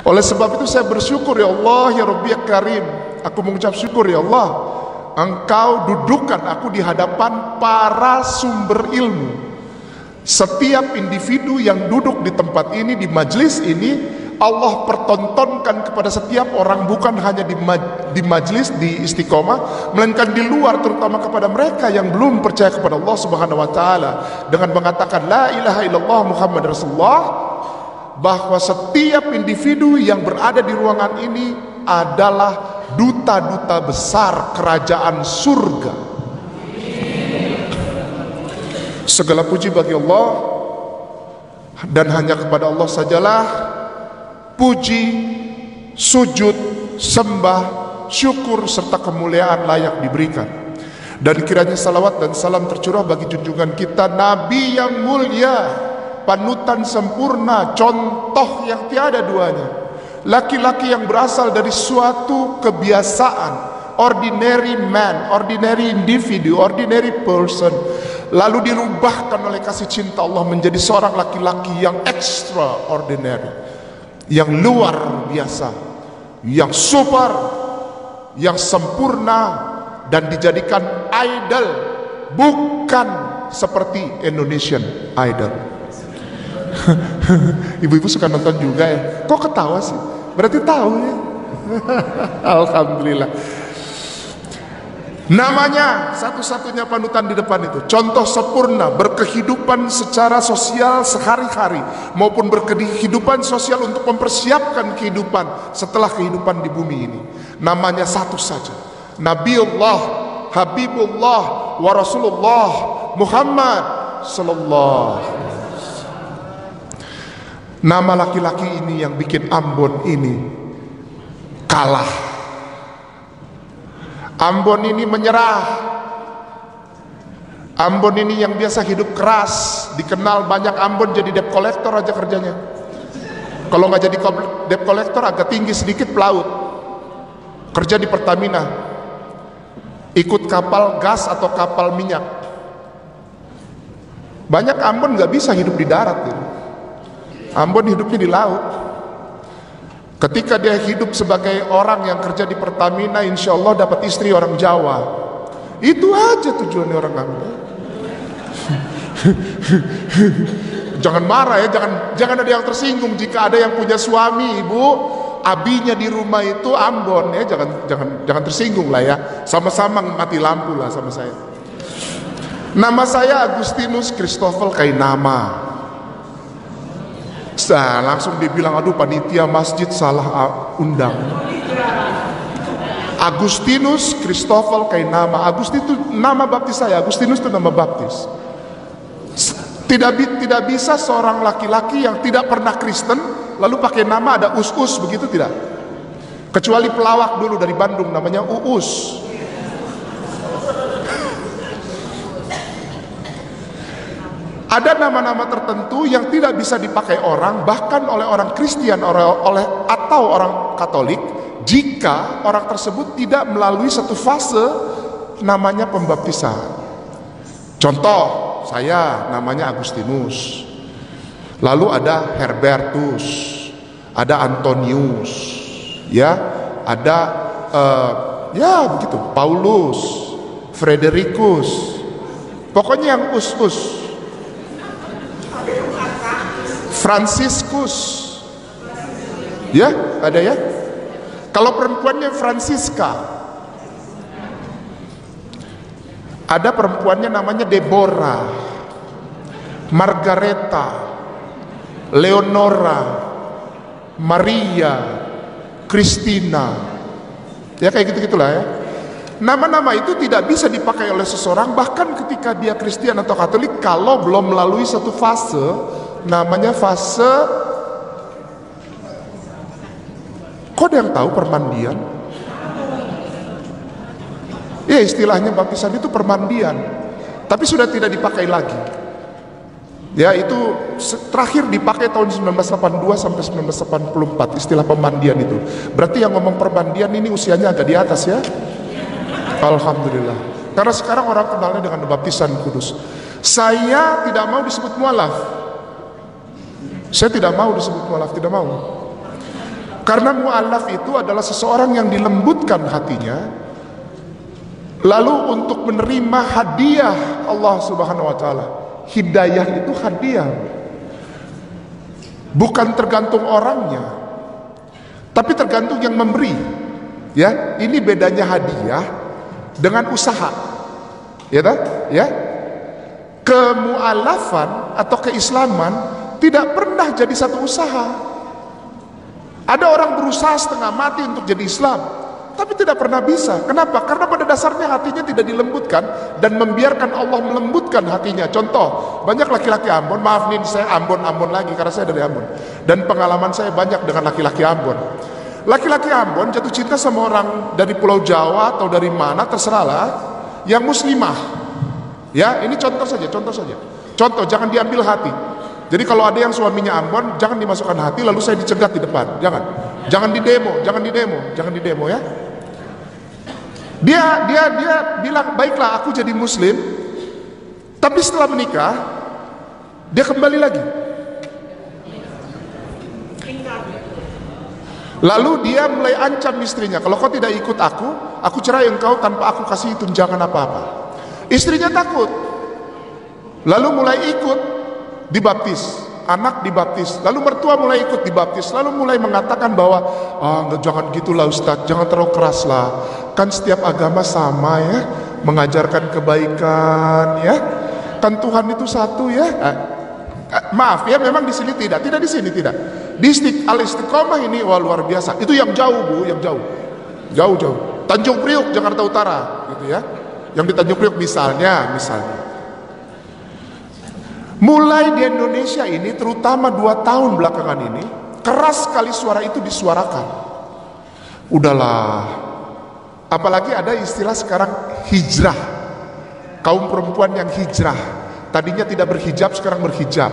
Oleh sebab itu saya bersyukur, ya Allah, ya Rabbi ya Karim. Aku mengucap syukur, ya Allah, Engkau dudukkan aku di hadapan para sumber ilmu. Setiap individu yang duduk di tempat ini, di majlis ini, Allah pertontonkan kepada setiap orang, bukan hanya di majlis, di Istiqomah, melainkan di luar, terutama kepada mereka yang belum percaya kepada Allah Subhanahu wa taala, dengan mengatakan la ilaha illallah Muhammad Rasulullah, bahwa setiap individu yang berada di ruangan ini adalah duta-duta besar kerajaan surga. Segala puji bagi Allah, dan hanya kepada Allah sajalah puji, sujud, sembah, syukur serta kemuliaan layak diberikan. Dan kiranya salawat dan salam tercurah bagi junjungan kita Nabi yang mulia, panutan sempurna, contoh yang tiada duanya, laki-laki yang berasal dari suatu kebiasaan, ordinary man, ordinary individu, ordinary person, lalu dirubahkan oleh kasih cinta Allah menjadi seorang laki-laki yang extraordinary, yang luar biasa, yang super, yang sempurna, dan dijadikan idol, bukan seperti Indonesian Idol. Ibu-ibu suka nonton juga ya? Kok ketawa sih? Berarti tahu ya? Alhamdulillah. Namanya satu-satunya panutan di depan itu, contoh sempurna berkehidupan secara sosial sehari-hari maupun berkehidupan sosial untuk mempersiapkan kehidupan setelah kehidupan di bumi ini. Namanya satu saja, Nabiullah, Habibullah, wa Rasulullah Muhammad sallallahu. Nama laki-laki ini yang bikin Ambon ini kalah. Ambon ini menyerah. Ambon ini yang biasa hidup keras, dikenal banyak Ambon jadi debt collector aja kerjanya. Kalau nggak jadi debt collector agak tinggi sedikit pelaut, kerja di Pertamina, ikut kapal gas atau kapal minyak. Banyak Ambon nggak bisa hidup di darat gitu. Ambon hidupnya di laut. Ketika dia hidup sebagai orang yang kerja di Pertamina, insya Allah dapat istri orang Jawa. Itu aja tujuannya orang Ambon. Jangan marah ya, jangan ada yang tersinggung jika ada yang punya suami, ibu, abinya di rumah itu Ambon ya, jangan tersinggung lah ya. Sama-sama mati lampu lah sama saya. Nama saya Agustinus Christoffel Kainama. Nah, langsung dibilang, aduh panitia masjid salah undang. Agustinus Christoffel Kainama. Agustinus itu nama baptis saya. Agustinus itu nama baptis. Tidak bisa seorang laki-laki yang tidak pernah Kristen lalu pakai nama ada us-us begitu, tidak. Kecuali pelawak dulu dari Bandung namanya Uus. Ada nama-nama tertentu yang tidak bisa dipakai orang, bahkan oleh orang Kristen atau orang Katolik, jika orang tersebut tidak melalui satu fase namanya pembaptisan. Contoh, saya namanya Agustinus, lalu ada Herbertus, ada Antonius, ya, ada ya begitu, Paulus, Fredericus, pokoknya yang us-us. Franciscus, ya ada ya. Kalau perempuannya Francisca, ada perempuannya namanya Deborah, Margareta, Leonora, Maria, Christina, ya kayak gitu-gitulah ya. Nama-nama itu tidak bisa dipakai oleh seseorang bahkan ketika dia Kristen atau Katolik kalau belum melalui satu fase, namanya fase, kok ada yang tahu, permandian? Ya istilahnya baptisan itu permandian, tapi sudah tidak dipakai lagi. Ya itu terakhir dipakai tahun 1982 sampai 1984 istilah pemandian itu. Berarti yang ngomong permandian ini usianya agak di atas ya. Alhamdulillah. Karena sekarang orang kenalnya dengan baptisan kudus. Saya tidak mau disebut mualaf. Saya tidak mau disebut mualaf, tidak mau. Karena mu'allaf itu adalah seseorang yang dilembutkan hatinya, lalu untuk menerima hadiah Allah Subhanahu wa taala. Hidayah itu hadiah, bukan tergantung orangnya, tapi tergantung yang memberi. Ya, ini bedanya hadiah dengan usaha. Ya, ya. Kemu'allafan atau keislaman tidak pernah jadi satu usaha. Ada orang berusaha setengah mati untuk jadi Islam, tapi tidak pernah bisa. Kenapa? Karena pada dasarnya hatinya tidak dilembutkan dan membiarkan Allah melembutkan hatinya. Contoh, banyak laki-laki Ambon, maaf nih saya Ambon lagi karena saya dari Ambon, dan pengalaman saya banyak dengan laki-laki Ambon. Laki-laki Ambon jatuh cinta sama orang dari Pulau Jawa atau dari mana terserahlah, yang muslimah. Ya, ini contoh saja. Contoh, jangan diambil hati. Jadi kalau ada yang suaminya Ambon, jangan dimasukkan hati lalu saya dicegat di depan. Jangan di demo ya. Dia bilang, "Baiklah, aku jadi muslim." Tapi setelah menikah, dia kembali lagi. Lalu dia mulai ancam istrinya, "Kalau kau tidak ikut aku cerai engkau tanpa aku kasih tunjangan apa-apa." Istrinya takut. Lalu mulai ikut, dibaptis, anak dibaptis, lalu mertua mulai ikut dibaptis, lalu mulai mengatakan bahwa jangan gitulah Ustadz, jangan terlalu keras lah, kan setiap agama sama ya, mengajarkan kebaikan ya, kan Tuhan itu satu ya. Maaf ya, memang di sini tidak di sini tidak. Di Al-Istiqomah ini wah luar biasa. Itu yang jauh Bu, yang jauh. Tanjung Priok, Jakarta Utara gitu ya. Yang di Tanjung Priok misalnya. Mulai di Indonesia ini, terutama 2 tahun belakangan ini, keras sekali suara itu disuarakan. Udahlah, apalagi ada istilah sekarang hijrah. Kaum perempuan yang hijrah, tadinya tidak berhijab, sekarang berhijab.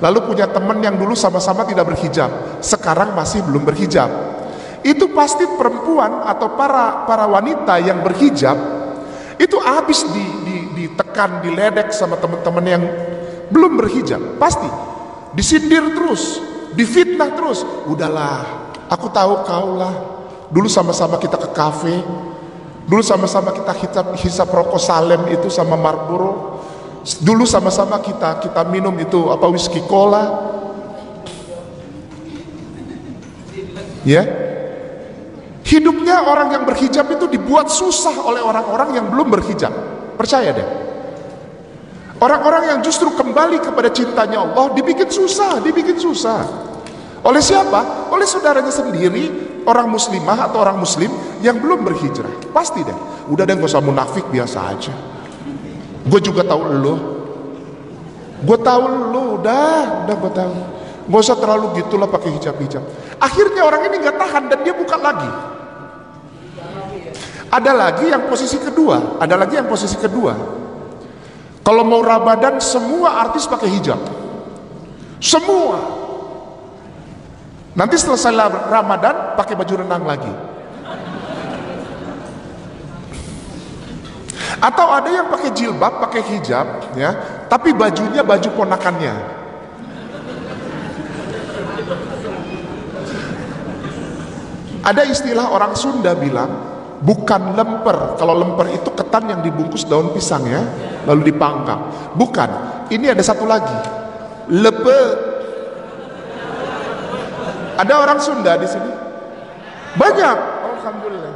Lalu punya teman yang dulu sama-sama tidak berhijab, sekarang masih belum berhijab. Itu pasti perempuan atau para wanita yang berhijab itu habis ditekan, diledek sama teman-teman yang belum berhijab, pasti disindir terus, difitnah terus. Udahlah, aku tahu kau lah, dulu sama-sama kita ke kafe, dulu sama-sama kita hisap rokok Salem itu sama Marlboro, dulu sama-sama kita minum itu whisky cola ya. Hidupnya orang yang berhijab itu dibuat susah oleh orang-orang yang belum berhijab. Percaya deh, orang-orang yang justru kembali kepada cintanya Allah dibikin susah. Oleh siapa? Oleh saudaranya sendiri, orang muslimah atau orang muslim yang belum berhijrah. Pasti deh. Udah deh, gak usah munafik, biasa aja. Gue juga tahu lo. Udah gue tahu. Gak usah terlalu gitulah pakai hijab. Akhirnya orang ini gak tahan dan dia buka lagi. Ada lagi yang posisi kedua. Kalau mau Ramadan semua artis pakai hijab. Semua. Nanti selesai Ramadan pakai baju renang lagi. Atau ada yang pakai jilbab, pakai hijab ya, tapi bajunya baju ponakannya. Ada istilah orang Sunda bilang, bukan lemper. Kalau lemper itu ketan yang dibungkus daun pisang ya, lalu dipanggang. Bukan. Ini ada satu lagi, lepe. Ada orang Sunda di sini? Banyak. Alhamdulillah.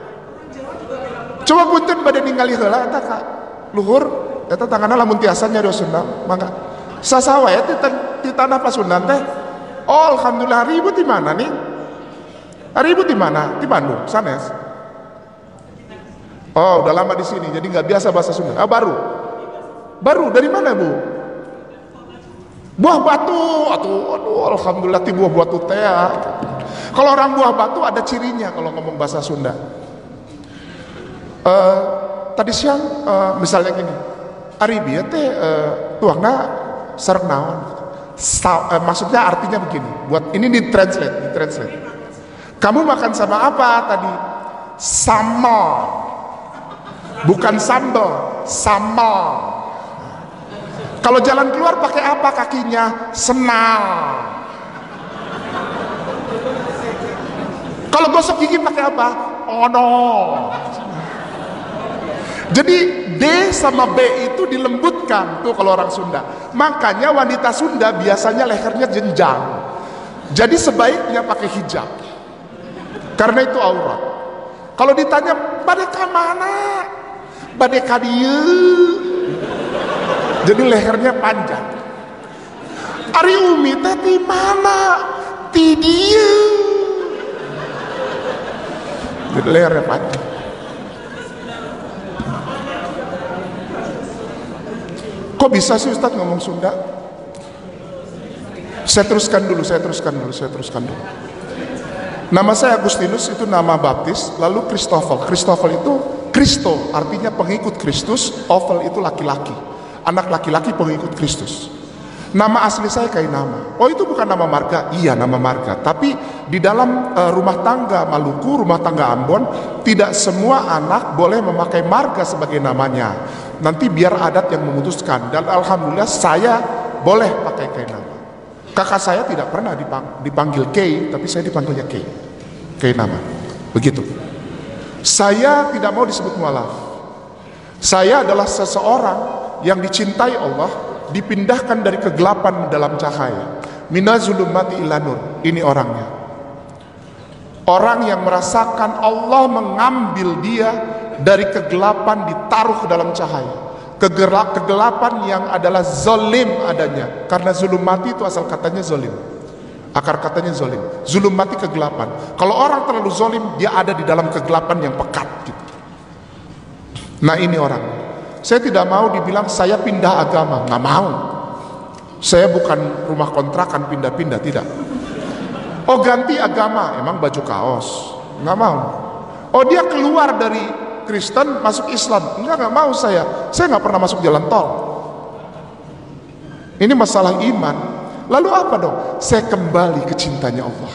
Coba punten pada ningali heula eta Kak luhur, eta tanganna lamun tiasa nyarios Sunda. Mangga sasawa ya di tanah Pasundan teh. Oh, alhamdulillah. Ribut di mana nih? Ribut di mana? Di Bandung, sanes. Oh, udah lama di sini, jadi nggak biasa bahasa Sunda. Baru dari mana Bu? Buah Batu, aduh, alhamdulillah ti buah batu teh. Kalau orang Buah Batu ada cirinya kalau ngomong bahasa Sunda. Tadi siang misalnya gini, ari bieu teh tuangna sareng naon? Maksudnya artinya begini. Buat ini di translate. Kamu makan sama apa tadi? Sambal. Bukan sambal, sambal. Kalau jalan keluar pakai apa kakinya? Senal. Kalau gosok gigi pakai apa? Ono. Jadi D sama B itu dilembutkan tuh kalau orang Sunda. Makanya wanita Sunda biasanya lehernya jenjang. Jadi sebaiknya pakai hijab. Karena itu aurat. Kalau ditanya badeka mana? Badeka dieu. Jadi lehernya panjang. Ari Umi teh di mana? Di dieu. Jadi lehernya panjang. Kok bisa sih Ustadz ngomong Sunda? Saya teruskan dulu. Nama saya Agustinus, itu nama baptis. Lalu Christoffel. Christoffel itu Kristo, artinya pengikut Kristus. Ovel itu laki-laki, anak laki-laki pengikut Kristus. Nama asli saya Kainama. Oh, itu bukan nama marga? Iya, nama marga. Tapi di dalam rumah tangga Maluku, rumah tangga Ambon, tidak semua anak boleh memakai marga sebagai namanya. Nanti biar adat yang memutuskan. Dan alhamdulillah saya boleh pakai Kainama. Kakak saya tidak pernah dipanggil Kei, tapi saya dipanggilnya Kei. Kainama. Begitu. Saya tidak mau disebut mualaf. Saya adalah seseorang yang dicintai Allah, dipindahkan dari kegelapan dalam cahaya. Minazulumati ila nur. Ini orangnya. Orang yang merasakan Allah mengambil dia dari kegelapan, ditaruh ke dalam cahaya. Kegelapan yang adalah zolim adanya. Karena zulumati itu asal katanya zolim. Akar katanya zolim. Zulumati kegelapan. Kalau orang terlalu zolim, dia ada di dalam kegelapan yang pekat gitu. Nah, ini orang. Saya tidak mau dibilang saya pindah agama. Nggak mau. Saya bukan rumah kontrakan pindah-pindah, tidak. Oh, ganti agama, emang baju kaos. Nggak mau. Oh, dia keluar dari Kristen masuk Islam. Enggak mau saya nggak pernah masuk jalan tol. Ini masalah iman. Lalu apa dong? Saya kembali ke cintanya Allah.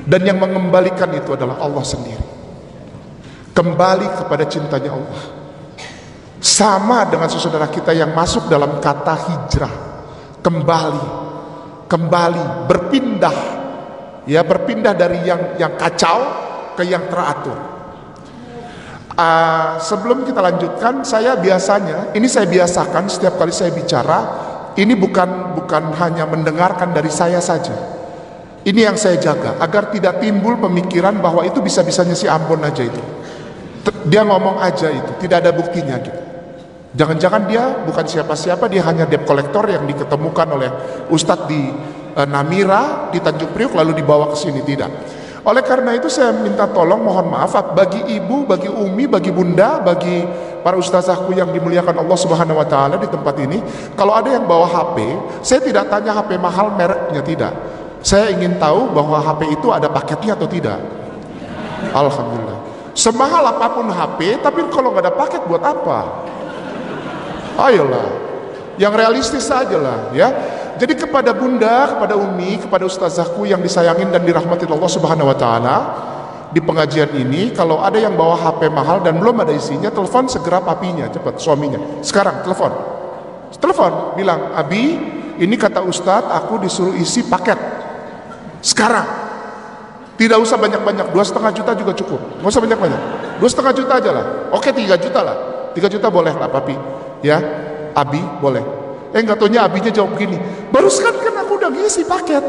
Dan yang mengembalikan itu adalah Allah sendiri. Kembali kepada cintanya Allah. Sama dengan saudara kita yang masuk dalam kata hijrah. Kembali, berpindah. Ya, berpindah dari yang kacau ke yang teratur. Sebelum kita lanjutkan, saya biasakan setiap kali saya bicara, ini bukan hanya mendengarkan dari saya saja. Ini yang saya jaga agar tidak timbul pemikiran bahwa itu bisa-bisanya si Ambon aja itu. Dia ngomong aja itu, tidak ada buktinya gitu. Jangan-jangan dia bukan siapa-siapa, dia hanya debt collector yang diketemukan oleh Ustadz di Namira, di Tanjung Priok, lalu dibawa ke sini, tidak. Oleh karena itu saya minta tolong, mohon maaf bagi ibu, bagi umi, bagi bunda, bagi para ustazahku yang dimuliakan Allah Subhanahu wa taala di tempat ini, kalau ada yang bawa HP, saya tidak tanya HP mahal mereknya, tidak. Saya ingin tahu bahwa HP itu ada paketnya atau tidak. Alhamdulillah. Semahal apapun HP, tapi kalau nggak ada paket buat apa? Ayolah, yang realistis saja lah, ya. Jadi kepada bunda, kepada umi, kepada ustazahku yang disayangin dan dirahmati Allah Subhanahu wa taala, di pengajian ini kalau ada yang bawa HP mahal dan belum ada isinya, telepon segera papinya, cepat, suaminya. Sekarang telepon. Telepon, bilang, "Abi, ini kata Ustadz aku disuruh isi paket." Sekarang. Tidak usah banyak-banyak, 2,5 juta juga cukup. Nggak usah banyak-banyak. 2,5 juta aja lah. Oke, 3 juta lah. 3 juta boleh lah papi. Ya, Abi boleh. Nggak taunya abinya jawab begini, barusan kan aku udah ngisi paket.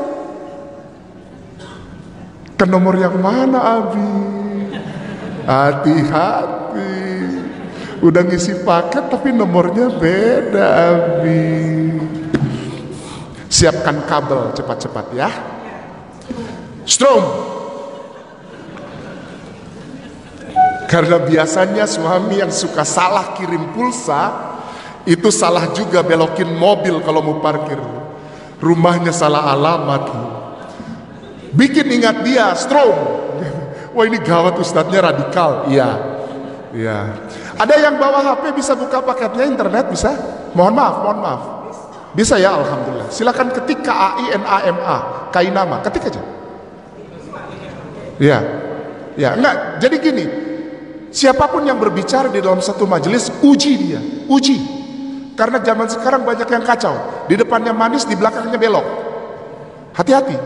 Ke nomor yang mana Abi? Hati-hati. Udah ngisi paket tapi nomornya beda Abi. Siapkan kabel cepat-cepat ya. Strom. Karena biasanya suami yang suka salah kirim pulsa itu salah juga belokin mobil kalau mau parkir. Rumahnya salah alamat. Bikin ingat dia, strom. Wah, ini gawat, ustadznya radikal. Iya. Ada yang bawa HP bisa buka paketnya internet, bisa? Mohon maaf. Bisa ya, alhamdulillah. Silakan ketik KAINAMA, Kainama, ketik aja. Ya, enggak. Jadi gini, siapapun yang berbicara di dalam satu majelis, uji dia, uji. Karena zaman sekarang banyak yang kacau. Di depannya manis, di belakangnya belok. Hati-hati.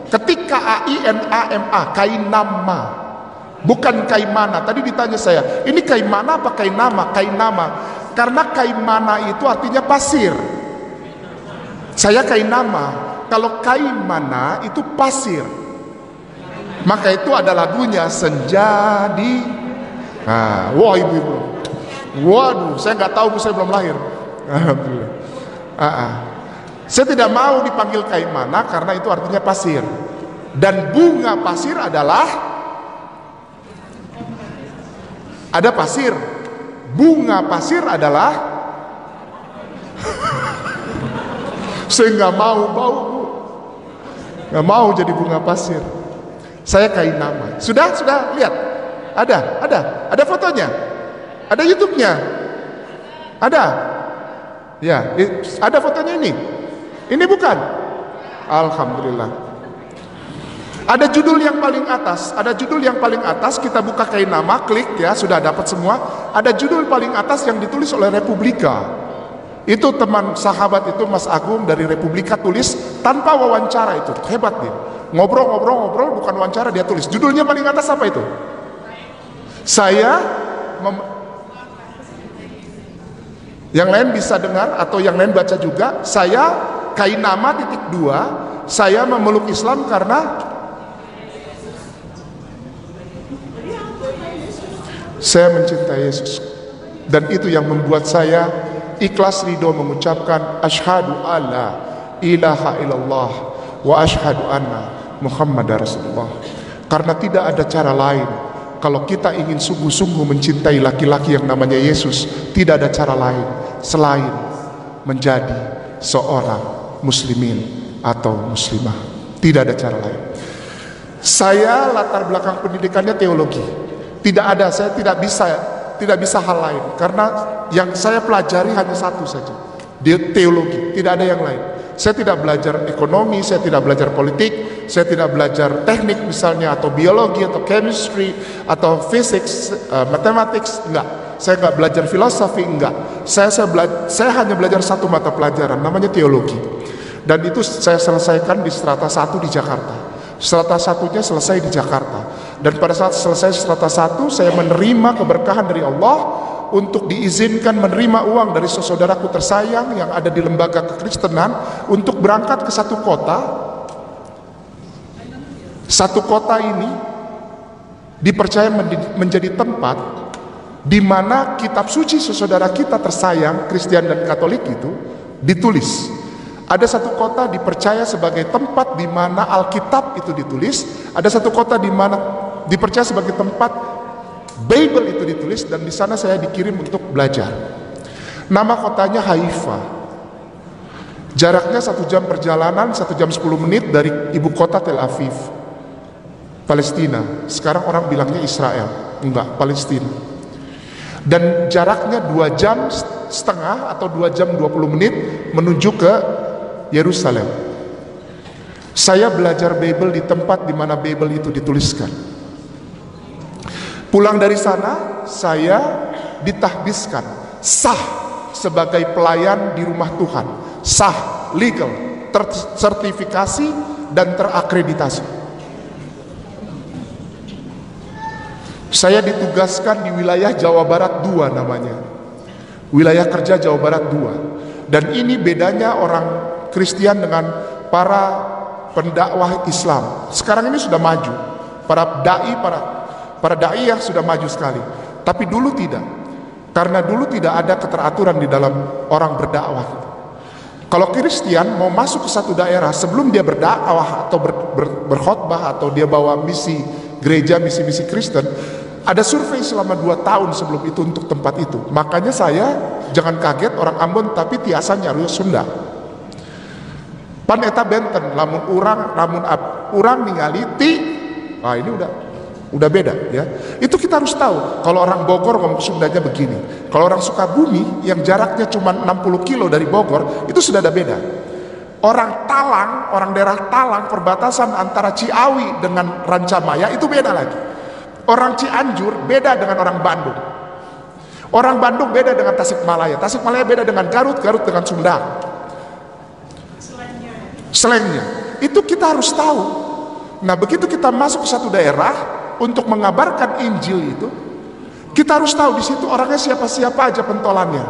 Ketika AINAMA, kainama, bukan kaimana. Tadi ditanya saya, ini kaimana apa kainama? Kainama. Karena kaimana itu artinya pasir. Saya kainama. Kalau kaimana itu pasir. Maka itu ada lagunya, senja di. Nah, wah ibu-ibu. Waduh, saya nggak tahu, saya belum lahir. Alhamdulillah. Saya tidak mau dipanggil kaimana karena itu artinya pasir. Dan bunga pasir adalah ada pasir. Bunga pasir adalah saya nggak mau bau, nggak mau jadi bunga pasir. Saya kainama. Sudah lihat. Ada fotonya. Ada YouTube-nya. Ada. Ya, ada fotonya ini. Ini bukan. Alhamdulillah. Ada judul yang paling atas, kita buka kainama, klik ya, sudah dapat semua. Ada judul paling atas yang ditulis oleh Republika. Itu teman sahabat itu Mas Agung dari Republika tulis tanpa wawancara, itu hebat dia. Ngobrol, bukan wawancara, dia tulis. Judulnya paling atas apa itu? Yang lain bisa dengar atau yang lain baca juga. Saya kainama .2, saya memeluk Islam karena saya mencintai Yesus. Dan itu yang membuat saya ikhlas ridho mengucapkan asyhadu alla ilaha illallah wa asyhadu anna Muhammadar Rasulullah. Karena tidak ada cara lain. Kalau kita ingin sungguh-sungguh mencintai laki-laki yang namanya Yesus, tidak ada cara lain selain menjadi seorang muslimin atau muslimah. Tidak ada cara lain. Saya latar belakang pendidikannya teologi. Tidak ada, saya tidak bisa hal lain. Karena yang saya pelajari hanya satu saja, teologi, tidak ada yang lain. Saya tidak belajar ekonomi, saya tidak belajar politik, saya tidak belajar teknik misalnya, atau biologi, atau chemistry, atau physics, mathematics, enggak. Saya enggak belajar filosofi, enggak. Saya hanya belajar satu mata pelajaran, namanya teologi. Dan itu saya selesaikan di strata 1 di Jakarta. Strata 1-nya selesai di Jakarta. Dan pada saat selesai strata 1, saya menerima keberkahan dari Allah untuk diizinkan menerima uang dari saudaraku tersayang yang ada di lembaga kekristenan untuk berangkat ke satu kota. Satu kota ini dipercaya menjadi tempat di mana kitab suci saudara kita tersayang Kristen dan Katolik itu ditulis. Ada satu kota dipercaya sebagai tempat di mana Alkitab itu ditulis. Ada satu kota di mana dipercaya sebagai tempat Bible itu ditulis, dan di sana saya dikirim untuk belajar. Nama kotanya Haifa. Jaraknya 1 jam perjalanan, 1 jam 10 menit dari ibu kota Tel Aviv, Palestina. Sekarang orang bilangnya Israel, enggak, Palestina. Dan jaraknya 2 jam setengah atau 2 jam 20 menit menuju ke Yerusalem. Saya belajar Bible di tempat di mana Bible itu dituliskan. Pulang dari sana, saya ditahbiskan, sah sebagai pelayan di rumah Tuhan, sah, legal, tersertifikasi dan terakreditasi. Saya ditugaskan di wilayah Jawa Barat 2 namanya, wilayah kerja Jawa Barat 2. Dan ini bedanya orang Kristen dengan para pendakwah Islam. Sekarang ini sudah maju, para da'i sudah maju sekali. Tapi dulu tidak. Karena dulu tidak ada keteraturan di dalam orang berdakwah. Kalau Kristen mau masuk ke satu daerah, sebelum dia berdakwah atau berkhotbah atau dia bawa misi gereja, misi-misi Kristen, ada survei selama 2 tahun sebelum itu untuk tempat itu. Makanya saya, jangan kaget, orang Ambon tapi tiasa nyaru Sunda. Pan eta benten, lamun urang ningali ti, ini udah beda ya. Itu kita harus tahu. Kalau orang Bogor ngomong Sundanya begini. Kalau orang Sukabumi yang jaraknya cuma 60 kilo dari Bogor, itu sudah ada beda. Orang Talang, orang daerah Talang, perbatasan antara Ciawi dengan Rancamaya itu beda lagi. Orang Cianjur beda dengan orang Bandung. Orang Bandung beda dengan Tasikmalaya. Tasikmalaya beda dengan Garut, Garut dengan Sumedang. Slangnya itu kita harus tahu. Nah, begitu kita masuk ke satu daerah untuk mengabarkan Injil itu, kita harus tahu di situ orangnya siapa-siapa aja pentolannya.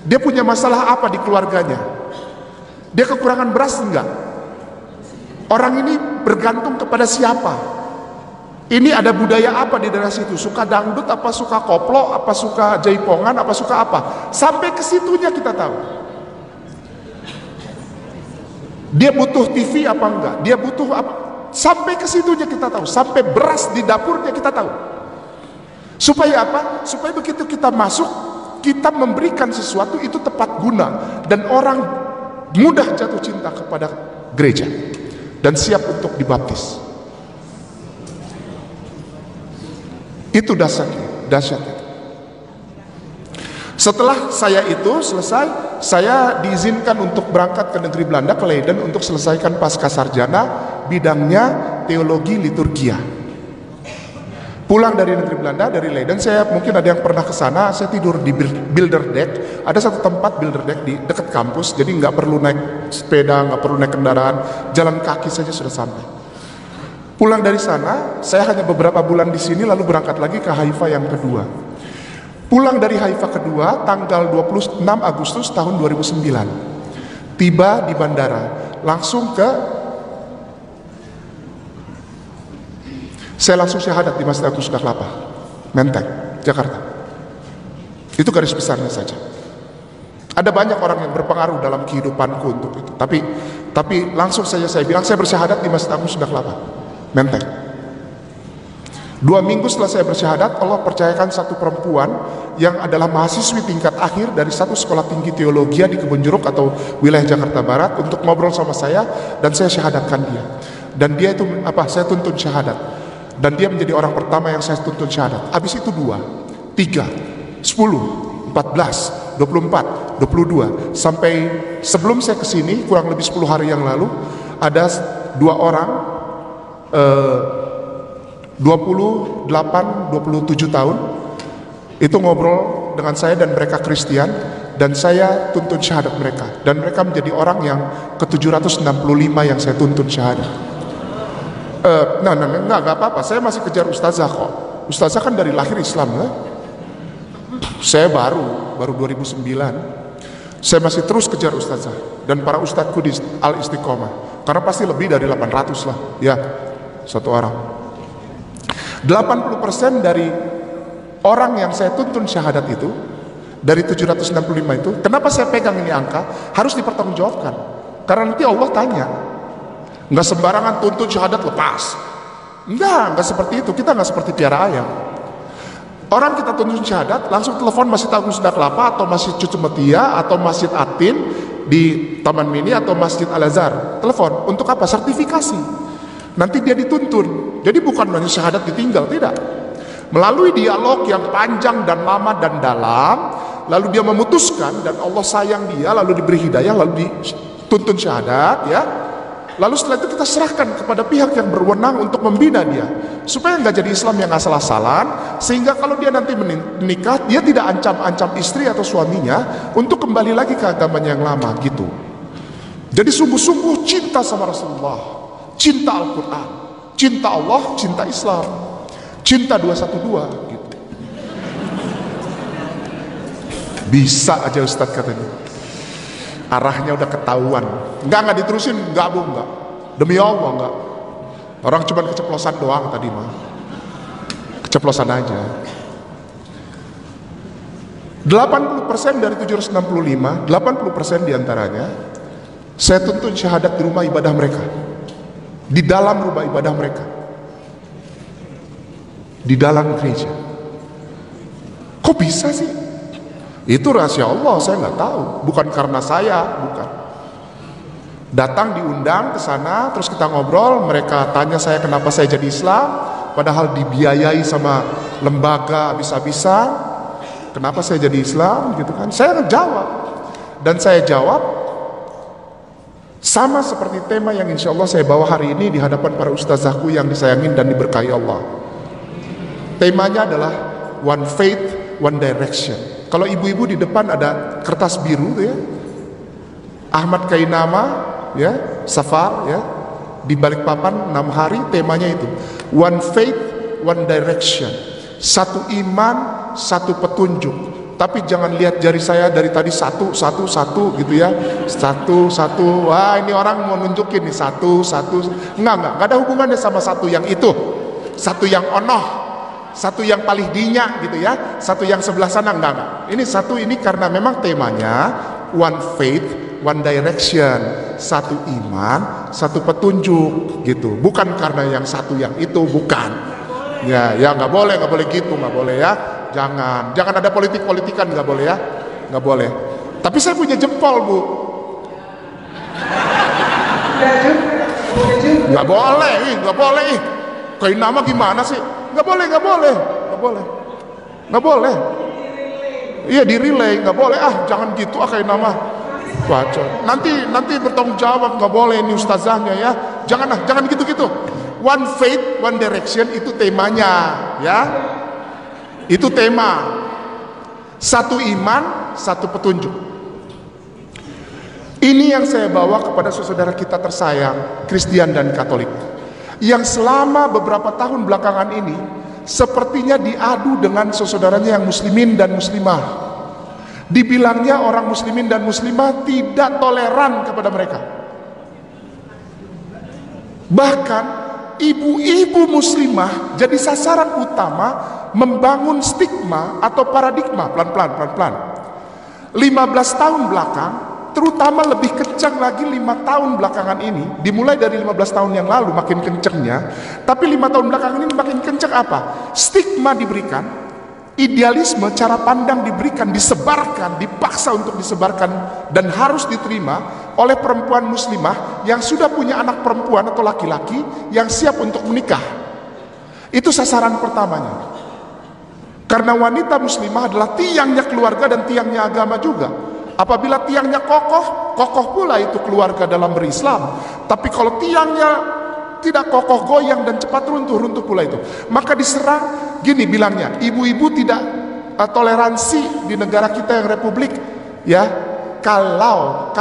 Dia punya masalah apa di keluarganya? Dia kekurangan beras enggak? Orang ini bergantung kepada siapa? Ini ada budaya apa di daerah situ? Suka dangdut, apa suka koplo, apa suka jaipongan, apa suka apa? Sampai ke situnya kita tahu. Dia butuh TV apa enggak? Dia butuh apa? Sampai ke situnya kita tahu. Sampai beras di dapurnya kita tahu. Supaya apa? Supaya begitu kita masuk, kita memberikan sesuatu itu tepat guna, dan orang mudah jatuh cinta kepada gereja dan siap untuk dibaptis. Itu dahsyat itu. Setelah saya itu selesai, saya diizinkan untuk berangkat ke negeri Belanda, ke Leiden, untuk selesaikan pasca sarjana bidangnya teologi liturgia. Pulang dari negeri Belanda, dari Leiden, saya mungkin ada yang pernah ke sana, saya tidur di Bilderdijk. Ada satu tempat Bilderdijk di dekat kampus, jadi nggak perlu naik sepeda, nggak perlu naik kendaraan, jalan kaki saja sudah sampai. Pulang dari sana, saya hanya beberapa bulan di sini, lalu berangkat lagi ke Haifa yang kedua. Pulang dari Haifa kedua, tanggal 26 Agustus tahun 2009. Tiba di bandara, saya langsung syahadat di Masjid Agung Sunda Kelapa, Menteng, Jakarta. Itu garis besarnya saja. Ada banyak orang yang berpengaruh dalam kehidupanku untuk itu. Tapi langsung saja saya bilang, saya bersyahadat di Masjid Agung Sunda Kelapa, Menteng. 2 minggu setelah saya bersyahadat, Allah percayakan satu perempuan yang adalah mahasiswi tingkat akhir dari satu sekolah tinggi teologi di Kebonjeruk atau wilayah Jakarta Barat untuk ngobrol sama saya, dan saya syahadatkan dia. Dan dia itu saya tuntun syahadat. Dan dia menjadi orang pertama yang saya tuntun syahadat. Habis itu 2, 3, 10, 14, 24, 22. Sampai sebelum saya kesini, kurang lebih 10 hari yang lalu, ada 2 orang 28, 27 tahun itu ngobrol dengan saya, dan mereka Kristen, dan saya tuntun syahadat mereka, dan mereka menjadi orang yang ke-765 yang saya tuntun syahadat. Enggak apa-apa, saya masih kejar ustazah kok. Ustazah kan dari lahir Islam ya. Saya baru 2009. Saya masih terus kejar ustazah dan para ustadzku di Al Istiqomah, karena pasti lebih dari 800 lah ya, satu orang. 80% dari orang yang saya tuntun syahadat itu, dari 765 itu, kenapa saya pegang ini angka, harus dipertanggungjawabkan. Karena nanti Allah tanya. Nggak sembarangan tuntun syahadat lepas. Nggak seperti itu. Kita nggak seperti piara ayam. Orang kita tuntun syahadat, langsung telepon Masjid Agung Sunda Kelapa, atau Masjid Cucumetia, atau Masjid Atin di Taman Mini, atau Masjid Al-Azhar. Telepon, untuk apa? Sertifikasi. Nanti dia dituntun. Jadi bukan hanya syahadat ditinggal, tidak. Melalui dialog yang panjang dan lama dan dalam, lalu dia memutuskan, dan Allah sayang dia, lalu diberi hidayah, lalu dituntun syahadat ya. Lalu setelah itu kita serahkan kepada pihak yang berwenang untuk membina dia, supaya nggak jadi Islam yang asal-asalan, sehingga kalau dia nanti menikah, dia tidak ancam-ancam istri atau suaminya untuk kembali lagi ke agamanya yang lama gitu. Jadi sungguh-sungguh cinta sama Rasulullah, cinta Al-Quran, cinta Allah, cinta Islam, cinta 212 gitu. Bisa aja Ustadz katanya, arahnya udah ketahuan. Enggak diterusin, enggak Bu, enggak. Demi Allah enggak. Orang cuma keceplosan doang tadi mah. Keceplosan aja. 80% dari 765, 80% diantaranya saya tuntun syahadat di rumah ibadah mereka, di dalam rumah ibadah mereka, di dalam gereja. Kok bisa sih? Itu rahasia Allah, saya nggak tahu. Bukan karena saya, bukan. Datang diundang ke sana, terus kita ngobrol. Mereka tanya saya kenapa saya jadi Islam, padahal dibiayai sama lembaga habis-habisan. Kenapa saya jadi Islam, gitu kan? Saya jawab, dan saya jawab sama seperti tema yang insya Allah saya bawa hari ini di hadapan para ustazahku yang disayangin dan diberkahi Allah. Temanya adalah One Faith, One Direction. Kalau ibu-ibu di depan ada kertas biru tuh ya, Ahmad Kainama ya, Safar ya, Di Balikpapan 6 hari temanya itu One Faith, One Direction. Satu iman, satu petunjuk. Tapi jangan lihat jari saya dari tadi satu gitu ya. Satu. Wah, ini orang mau nunjukin nih satu. Enggak ada hubungannya sama satu yang itu. Satu yang onoh, satu yang paling dinyak gitu ya. Satu yang sebelah sana enggak. Ini satu ini karena memang temanya One Faith, One Direction. Satu iman, satu petunjuk gitu. Bukan karena yang satu yang itu, bukan. Ya nggak boleh gitu, nggak boleh ya. Jangan ada politik-politikan, nggak boleh ya, nggak boleh. Tapi saya punya jempol, Bu. Nggak boleh. Kain nama gimana sih? Nggak boleh. Iya di relay, nggak boleh. Jangan gitu kain nama. Baca. Nanti bertanggung jawab, nggak boleh ini ustazahnya ya. Jangan gitu. One Faith, One Direction itu temanya, ya. Itu tema. Satu iman, satu petunjuk. Ini yang saya bawa kepada saudara kita tersayang, Kristen dan Katolik, yang selama beberapa tahun belakangan ini sepertinya diadu dengan saudaranya yang muslimin dan muslimah. Dibilangnya orang muslimin dan muslimah tidak toleran kepada mereka. Bahkan ibu-ibu muslimah jadi sasaran utama membangun stigma atau paradigma pelan-pelan. 15 tahun belakang, terutama lebih kencang lagi 5 tahun belakangan ini, dimulai dari 15 tahun yang lalu makin kencangnya, tapi 5 tahun belakangan ini makin kencang apa? Stigma diberikan, idealisme, cara pandang diberikan, disebarkan, dipaksa untuk disebarkan dan harus diterima oleh perempuan muslimah yang sudah punya anak perempuan atau laki-laki yang siap untuk menikah. Itu sasaran pertamanya. Karena wanita muslimah adalah tiangnya keluarga dan tiangnya agama juga. Apabila tiangnya kokoh pula itu keluarga dalam berislam. Tapi kalau tiangnya tidak kokoh, goyang dan cepat runtuh pula itu. Maka diserang, gini bilangnya, ibu-ibu tidak toleransi di negara kita yang republik, ya. Kalau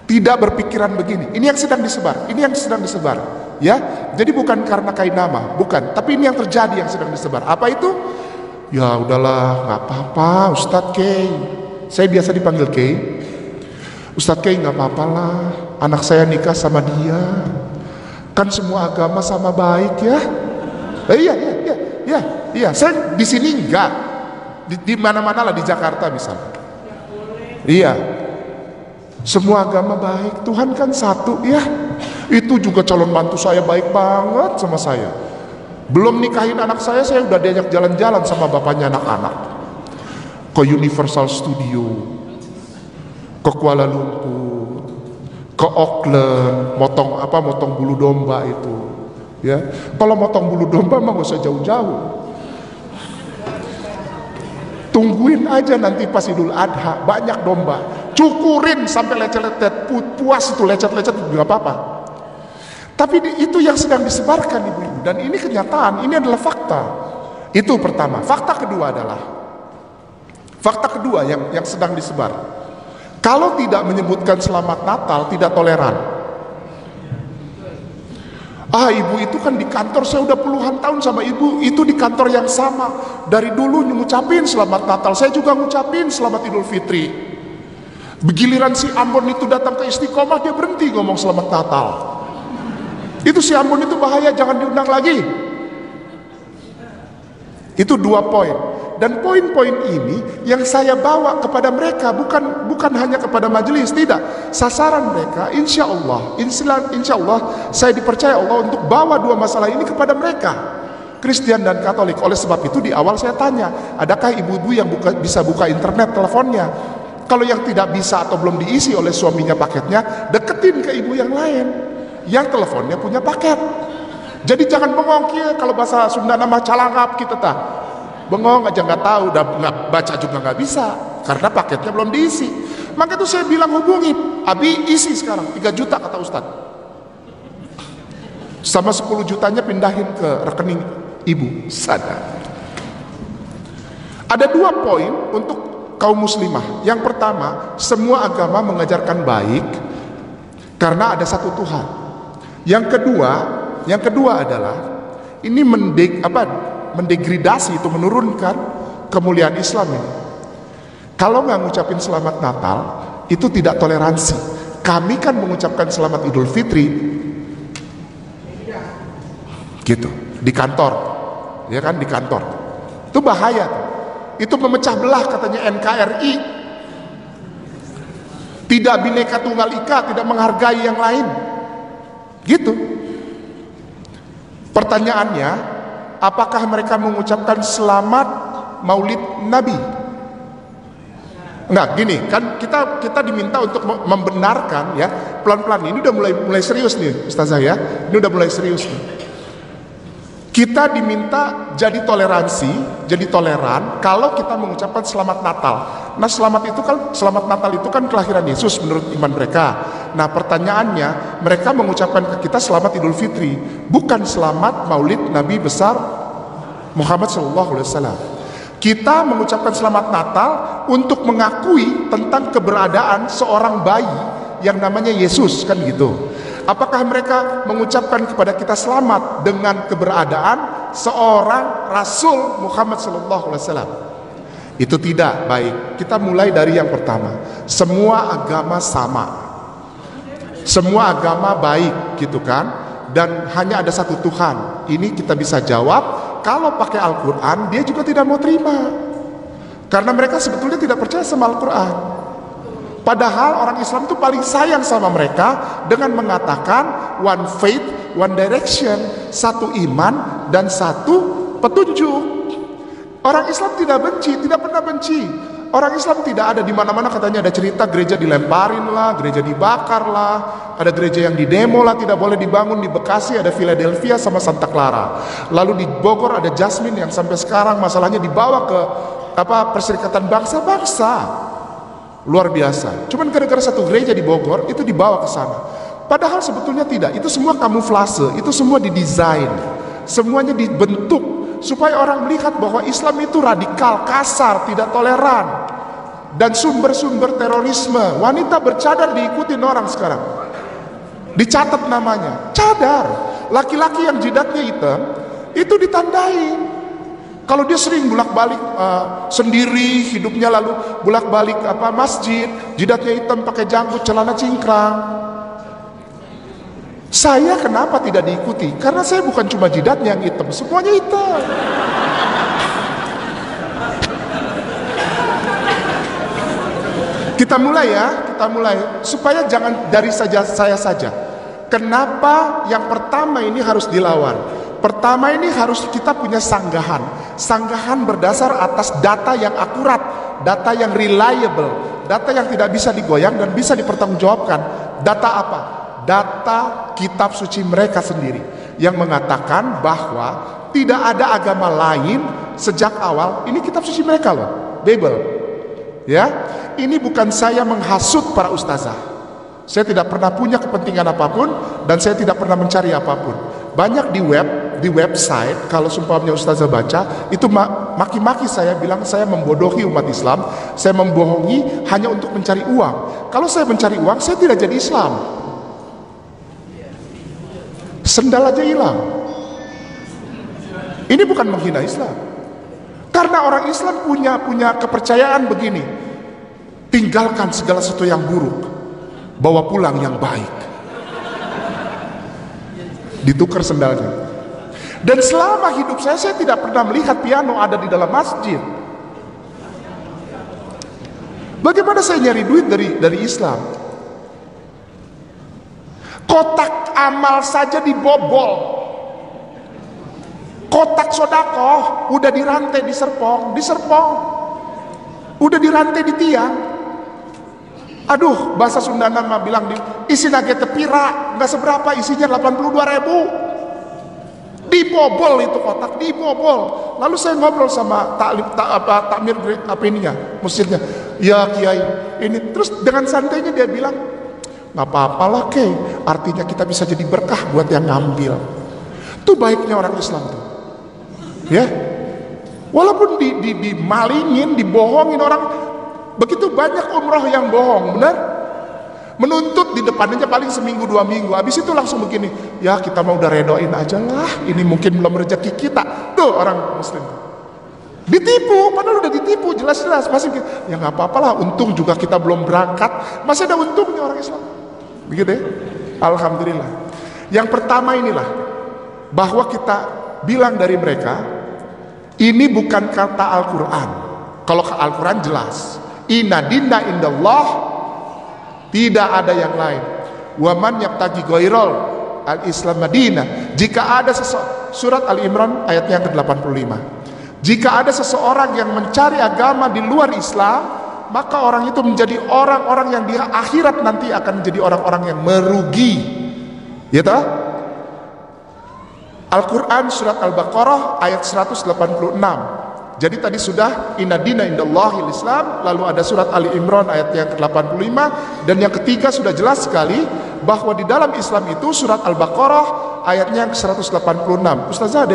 tidak berpikiran begini, ini yang sedang disebar, ya. Jadi bukan karena kain nama, bukan. Tapi ini yang terjadi yang sedang disebar. Apa itu? Ya udahlah, nggak apa-apa, Ustadz Kay. Saya biasa dipanggil Kay. Ustadz Kay nggak apa-apa lah, anak saya nikah sama dia. Kan semua agama sama baik ya. Iya. Saya di sini enggak. Di mana-mana lah di Jakarta misalnya. Iya. Semua agama baik, Tuhan kan satu ya. Itu juga calon mantu saya baik banget sama saya. Belum nikahin anak saya udah diajak jalan-jalan sama bapaknya anak-anak. Ke Universal Studio, ke Kuala Lumpur, ke Auckland, motong bulu domba itu, ya. Kalau motong bulu domba mah gak usah jauh-jauh. Tungguin aja nanti pas Idul Adha, banyak domba, cukurin sampai lecet-lecet, puas itu lecet-lecet juga apa-apa. Tapi itu yang sedang disebarkan ibu-ibu, dan ini kenyataan, ini adalah fakta. Itu pertama. Fakta kedua yang sedang disebar. Kalau tidak menyebutkan selamat Natal, tidak toleran. Ibu itu kan di kantor, saya udah puluhan tahun sama ibu, itu di kantor yang sama. Dari dulu ngucapin selamat Natal, saya juga ngucapin selamat Idul Fitri. Begiliran si Ambon itu datang ke Istiqomah, dia berhenti ngomong selamat Natal. Itu si Ambon itu bahaya, jangan diundang lagi. Itu 2 poin. Dan poin-poin ini yang saya bawa kepada mereka, bukan hanya kepada majelis, tidak. Sasaran mereka, insya Allah saya dipercaya Allah untuk bawa 2 masalah ini kepada mereka, Kristen dan Katolik. Oleh sebab itu di awal saya tanya, adakah ibu-ibu yang bisa buka internet teleponnya? Kalau yang tidak bisa atau belum diisi oleh suaminya paketnya, deketin ke ibu yang lain yang teleponnya punya paket. Jadi jangan bengong kia, kalau bahasa Sunda nama calangap kita tak. Bengong aja nggak tahu, udah nggak baca juga nggak bisa karena paketnya belum diisi. Maka itu saya bilang hubungi, Abi isi sekarang 3 juta kata Ustadz. Sama 10 jutanya pindahin ke rekening ibu. Sadar. Ada 2 poin untuk kaum muslimah. Yang pertama, semua agama mengajarkan baik karena ada satu Tuhan. Yang kedua adalah ini mendegradasi, itu menurunkan kemuliaan Islam ini. Kalau nggak ngucapin selamat Natal, itu tidak toleransi. Kami kan mengucapkan selamat Idul Fitri gitu di kantor, ya kan, di kantor. Itu bahaya, itu memecah belah katanya NKRI. Tidak Bhinneka Tunggal Ika, tidak menghargai yang lain, gitu. Pertanyaannya, apakah mereka mengucapkan selamat Maulid Nabi? Enggak, gini kan, kita diminta untuk membenarkan, ya, pelan-pelan. Ini udah mulai serius nih Ustazah, ya. Ini udah mulai serius nih. Kita diminta jadi toleran kalau kita mengucapkan selamat Natal. Nah, selamat Natal itu kan kelahiran Yesus menurut iman mereka. Nah, pertanyaannya, mereka mengucapkan ke kita selamat Idul Fitri, bukan selamat Maulid Nabi besar Muhammad SAW. Kita mengucapkan selamat Natal untuk mengakui tentang keberadaan seorang bayi yang namanya Yesus, kan gitu. Apakah mereka mengucapkan kepada kita selamat dengan keberadaan seorang Rasul Muhammad SAW? Itu tidak baik. Kita mulai dari yang pertama. Semua agama sama, semua agama baik, gitu kan. Dan hanya ada satu Tuhan. Ini kita bisa jawab. Kalau pakai Al-Quran, dia juga tidak mau terima, karena mereka sebetulnya tidak percaya sama Al-Quran. Padahal orang Islam itu paling sayang sama mereka dengan mengatakan one faith, one direction, satu iman dan satu petunjuk. Orang Islam tidak benci, tidak pernah benci. Orang Islam tidak ada di mana-mana katanya ada cerita gereja dilemparin lah, gereja dibakar lah, ada gereja yang didemo lah, tidak boleh dibangun. Di Bekasi ada Philadelphia sama Santa Clara. Lalu di Bogor ada Jasmine yang sampai sekarang masalahnya dibawa ke Perserikatan Bangsa-Bangsa. Luar biasa. Cuman gara-gara satu gereja di Bogor itu dibawa ke sana. Padahal sebetulnya tidak. Itu semua kamuflase, itu semua didesain, semuanya dibentuk supaya orang melihat bahwa Islam itu radikal, kasar, tidak toleran, dan sumber-sumber terorisme. Wanita bercadar diikutin orang sekarang, dicatat namanya, cadar. Laki-laki yang jidatnya hitam itu ditandain. Kalau dia sering bolak-balik sendiri hidupnya, lalu bolak-balik masjid, jidatnya hitam, pakai janggut, celana cingkrang. Saya kenapa tidak diikuti? Karena saya bukan cuma jidatnya yang hitam, semuanya hitam. Kita mulai ya, supaya jangan dari saya saja. Kenapa yang pertama ini harus dilawan? Pertama ini harus kita punya sanggahan. Sanggahan berdasar atas data yang akurat, data yang reliable, data yang tidak bisa digoyang dan bisa dipertanggungjawabkan. Data apa? Data kitab suci mereka sendiri yang mengatakan bahwa tidak ada agama lain sejak awal. Ini kitab suci mereka loh, Bible. Ya, ini bukan saya menghasut para ustazah. Saya tidak pernah punya kepentingan apapun dan saya tidak pernah mencari apapun. Banyak di website kalau sumpahnya ustazah baca itu maki-maki saya, bilang saya membodohi umat Islam, saya membohongi hanya untuk mencari uang. Kalau saya mencari uang, saya tidak jadi Islam. Sendal aja hilang. Ini bukan menghina Islam, karena orang Islam punya kepercayaan begini: tinggalkan segala sesuatu yang buruk, bawa pulang yang baik. Ditukar sendalnya. Dan selama hidup saya tidak pernah melihat piano ada di dalam masjid. Bagaimana saya nyari duit dari Islam? Kotak amal saja dibobol, kotak sodakoh udah dirantai di serpong, udah dirantai di tiang. Aduh, bahasa Sundanan mah bilang isi nage tepira, nggak seberapa, isinya 82.000. Dibobol itu kotak, dibobol. Lalu saya ngobrol sama takmir masjidnya. Ya Kiai, ini terus dengan santainya dia bilang, nggak apa-apalah Kay, artinya kita bisa jadi berkah buat yang ngambil. Itu baiknya orang Islam tuh, ya. Walaupun dimalingin, dibohongin orang, begitu banyak umroh yang bohong, benar? Menuntut di depannya paling seminggu 2 minggu, habis itu langsung begini, ya kita mau udah redoin aja lah, ini mungkin belum rezeki kita. Tuh orang muslim ditipu, padahal udah ditipu jelas-jelas. Masih ya nggak apa-apa lah, untung juga kita belum berangkat, masih ada untungnya orang Islam. Begitu ya. Alhamdulillah. Yang pertama inilah, bahwa kita bilang dari mereka, ini bukan kata Al-Quran. Kalau ke Al-Quran jelas, inna dinna indallah, tidak ada yang lain. Wa man yabtaghi ghairal al-islam madinah. Jika ada surat Al-Imran ayat yang ke-85. Jika ada seseorang yang mencari agama di luar Islam, maka orang itu menjadi orang-orang yang di akhirat nanti akan menjadi orang-orang yang merugi. Ya toh? Al-Quran surat Al-Baqarah ayat 186. Jadi tadi sudah inna dina indallahil Islam, lalu ada surat Ali Imran ayat yang ke-85, dan yang ketiga sudah jelas sekali bahwa di dalam Islam itu surat Al-Baqarah ayatnya yang ke-186. Ustazah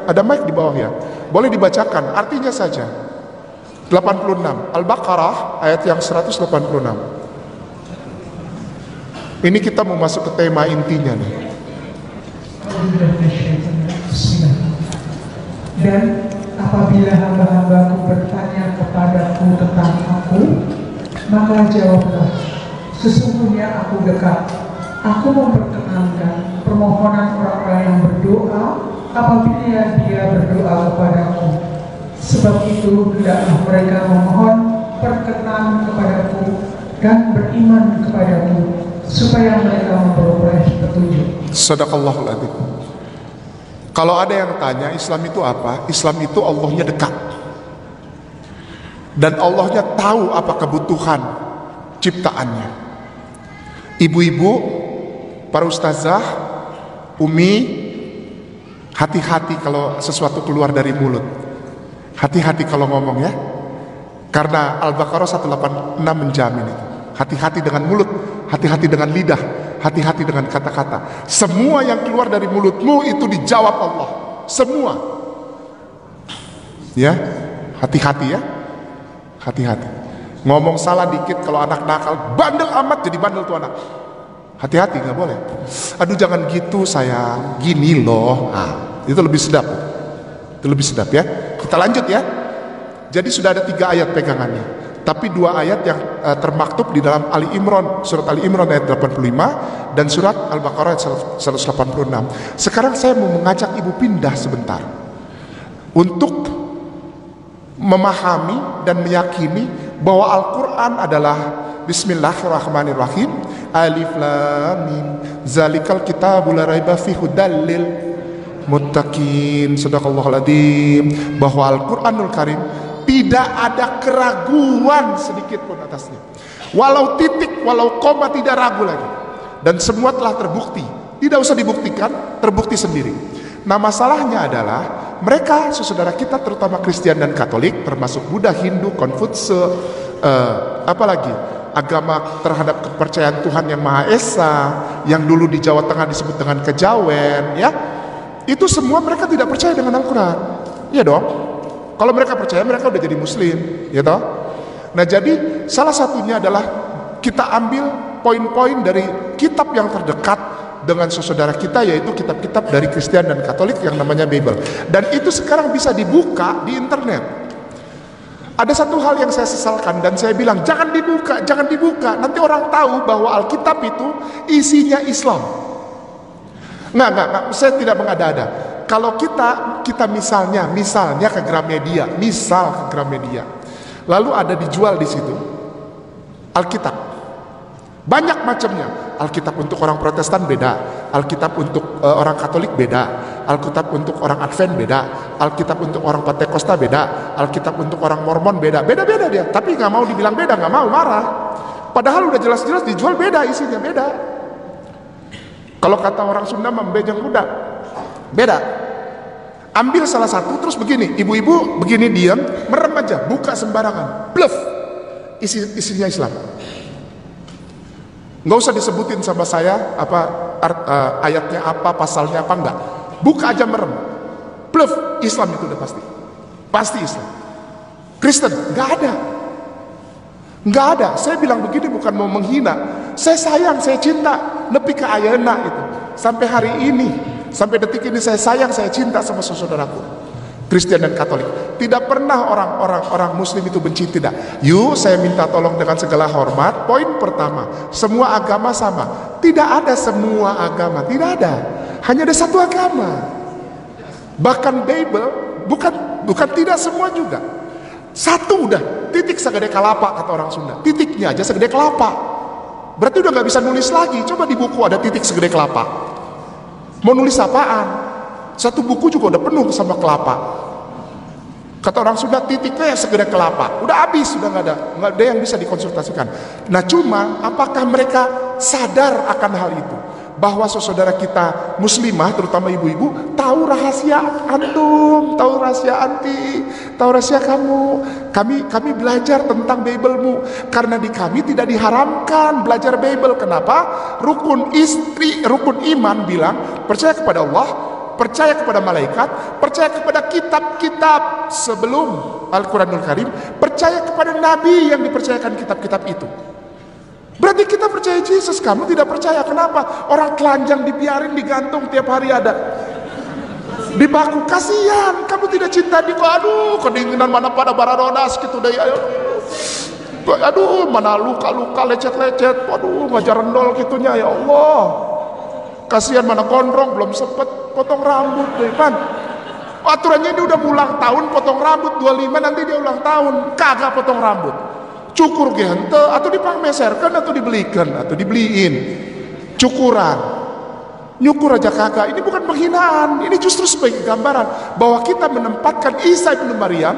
ada mic di bawah ya? Boleh dibacakan artinya saja. 86 Al-Baqarah ayat yang 186. Ini kita mau masuk ke tema intinya nih. Dan apabila hamba-hambaku bertanya kepadaku tentang aku, maka jawablah, sesungguhnya aku dekat. Aku memperkenankan permohonan orang-orang yang berdoa apabila dia berdoa kepadaku. Sebab itu hendaklah mereka memohon perkenan kepadaku dan beriman kepadaku, supaya mereka memperoleh petunjuk. Sadaqallahul adzim. Kalau ada yang tanya Islam itu apa? Islam itu Allahnya dekat, dan Allahnya tahu apa kebutuhan ciptaannya. Ibu-ibu, para ustazah, umi, hati-hati kalau sesuatu keluar dari mulut. Hati-hati kalau ngomong ya. Karena Al-Baqarah 186 menjamin itu. Hati-hati dengan mulut, hati-hati dengan lidah, hati-hati dengan kata-kata. Semua yang keluar dari mulutmu itu dijawab Allah. Semua. Ya, hati-hati ya. Hati-hati. Ngomong salah dikit, kalau anak nakal, bandel amat jadi bandel tuh anak. Hati-hati, nggak boleh. Aduh jangan gitu sayang, gini loh. Nah, itu lebih sedap. Itu lebih sedap ya. Kita lanjut ya. Jadi sudah ada 3 ayat pegangannya. Tapi 2 ayat yang termaktub di dalam Ali Imran, surat Ali Imran ayat 85 dan surat Al-Baqarah ayat 186. Sekarang saya mau mengajak ibu pindah sebentar untuk memahami dan meyakini bahwa Al-Quran adalah Bismillahirrahmanirrahim, Alif Lam Mim, Zalikal Kitabu la raiba fihi hudal lil muttaqin. Sadaqallahul adzim. Bahwa Al-Quranul Karim tidak ada keraguan sedikit pun atasnya. Walau titik, walau koma tidak ragu lagi. Dan semua telah terbukti. Tidak usah dibuktikan, terbukti sendiri. Nah masalahnya adalah mereka saudara kita terutama Kristen dan Katolik, termasuk Buddha, Hindu, Konfutse, apalagi agama terhadap kepercayaan Tuhan yang Maha Esa, yang dulu di Jawa Tengah disebut dengan kejawen, ya, itu semua mereka tidak percaya dengan Al-Quran. Iya dong. Kalau mereka percaya, mereka udah jadi Muslim, ya toh. Nah jadi salah satunya adalah kita ambil poin-poin dari kitab yang terdekat dengan saudara kita, yaitu kitab-kitab dari Kristen dan Katolik yang namanya Bible. Dan itu sekarang bisa dibuka di internet. Ada satu hal yang saya sesalkan dan saya bilang jangan dibuka, jangan dibuka. Nanti orang tahu bahwa Alkitab itu isinya Islam. Nggak, saya tidak mengada-ada. Kalau kita misalnya ke Gramedia, lalu ada dijual di situ Alkitab, banyak macamnya. Alkitab untuk orang Protestan beda, Alkitab untuk orang Katolik beda, Alkitab untuk orang Advent beda, Alkitab untuk orang Pentakosta beda, Alkitab untuk orang Mormon beda dia. Tapi nggak mau dibilang beda, nggak mau, marah. Padahal udah jelas-jelas dijual beda, isinya beda. Kalau kata orang Sunda membejeng kuda, beda. Ambil salah satu terus begini, ibu-ibu begini diam, merem aja, buka sembarangan, bluff, isinya Islam. Nggak usah disebutin sama saya ayatnya apa, pasalnya apa, enggak. Buka aja merem, bluff, Islam itu udah pasti Islam. Kristen nggak ada. Nggak ada. Saya bilang begini bukan mau menghina. Saya sayang, saya cinta. Nepi ke ayeuna itu. Sampai hari ini, sampai detik ini saya sayang, saya cinta sama saudaraku Kristen dan Katolik. Tidak pernah orang Muslim itu benci, tidak. Yuk, saya minta tolong dengan segala hormat. Poin pertama, semua agama sama. Tidak ada semua agama, tidak ada. Hanya ada satu agama. Bahkan Bible bukan tidak semua juga. Satu udah, titik segede kelapa kata orang Sunda. Titiknya aja segede kelapa. Berarti udah nggak bisa nulis lagi. Coba di buku ada titik segede kelapa. Mau nulis apaan? Satu buku juga udah penuh sama kelapa. Kata orang Sunda, titiknya segede kelapa. Udah habis, udah nggak ada yang bisa dikonsultasikan. Nah cuma, apakah mereka sadar akan hal itu? Bahwa saudara kita muslimah, terutama ibu-ibu, tahu rahasia antum, tahu rahasia anti, tahu rahasia kamu. Kami belajar tentang Bible-mu, karena di kami tidak diharamkan belajar Bible. Kenapa? Rukun iman bilang percaya kepada Allah, percaya kepada malaikat, percaya kepada kitab-kitab sebelum Al-Quranul Karim, percaya kepada Nabi yang dipercayakan kitab-kitab itu. Berarti kita percaya Yesus, kamu tidak percaya. Kenapa? Orang telanjang dibiarin digantung tiap hari ada di baku. Kasihan, kamu tidak cinta di aduh, kedinginan mana pada baradonas gitu deh. Aduh, mana luka-luka lecet-lecet. Waduh, ngajar rendol gitunya, ya Allah. Kasihan, mana gondrong belum sempet potong rambut deh, kan. Aturannya dia udah ulang tahun potong rambut 25, nanti dia ulang tahun kagak potong rambut. Cukur gente atau dipangmeserkan atau dibelikan atau dibeliin cukuran, nyukur aja kagak. Ini bukan penghinaan, ini justru sebagai gambaran bahwa kita menempatkan Isa bin Maryam,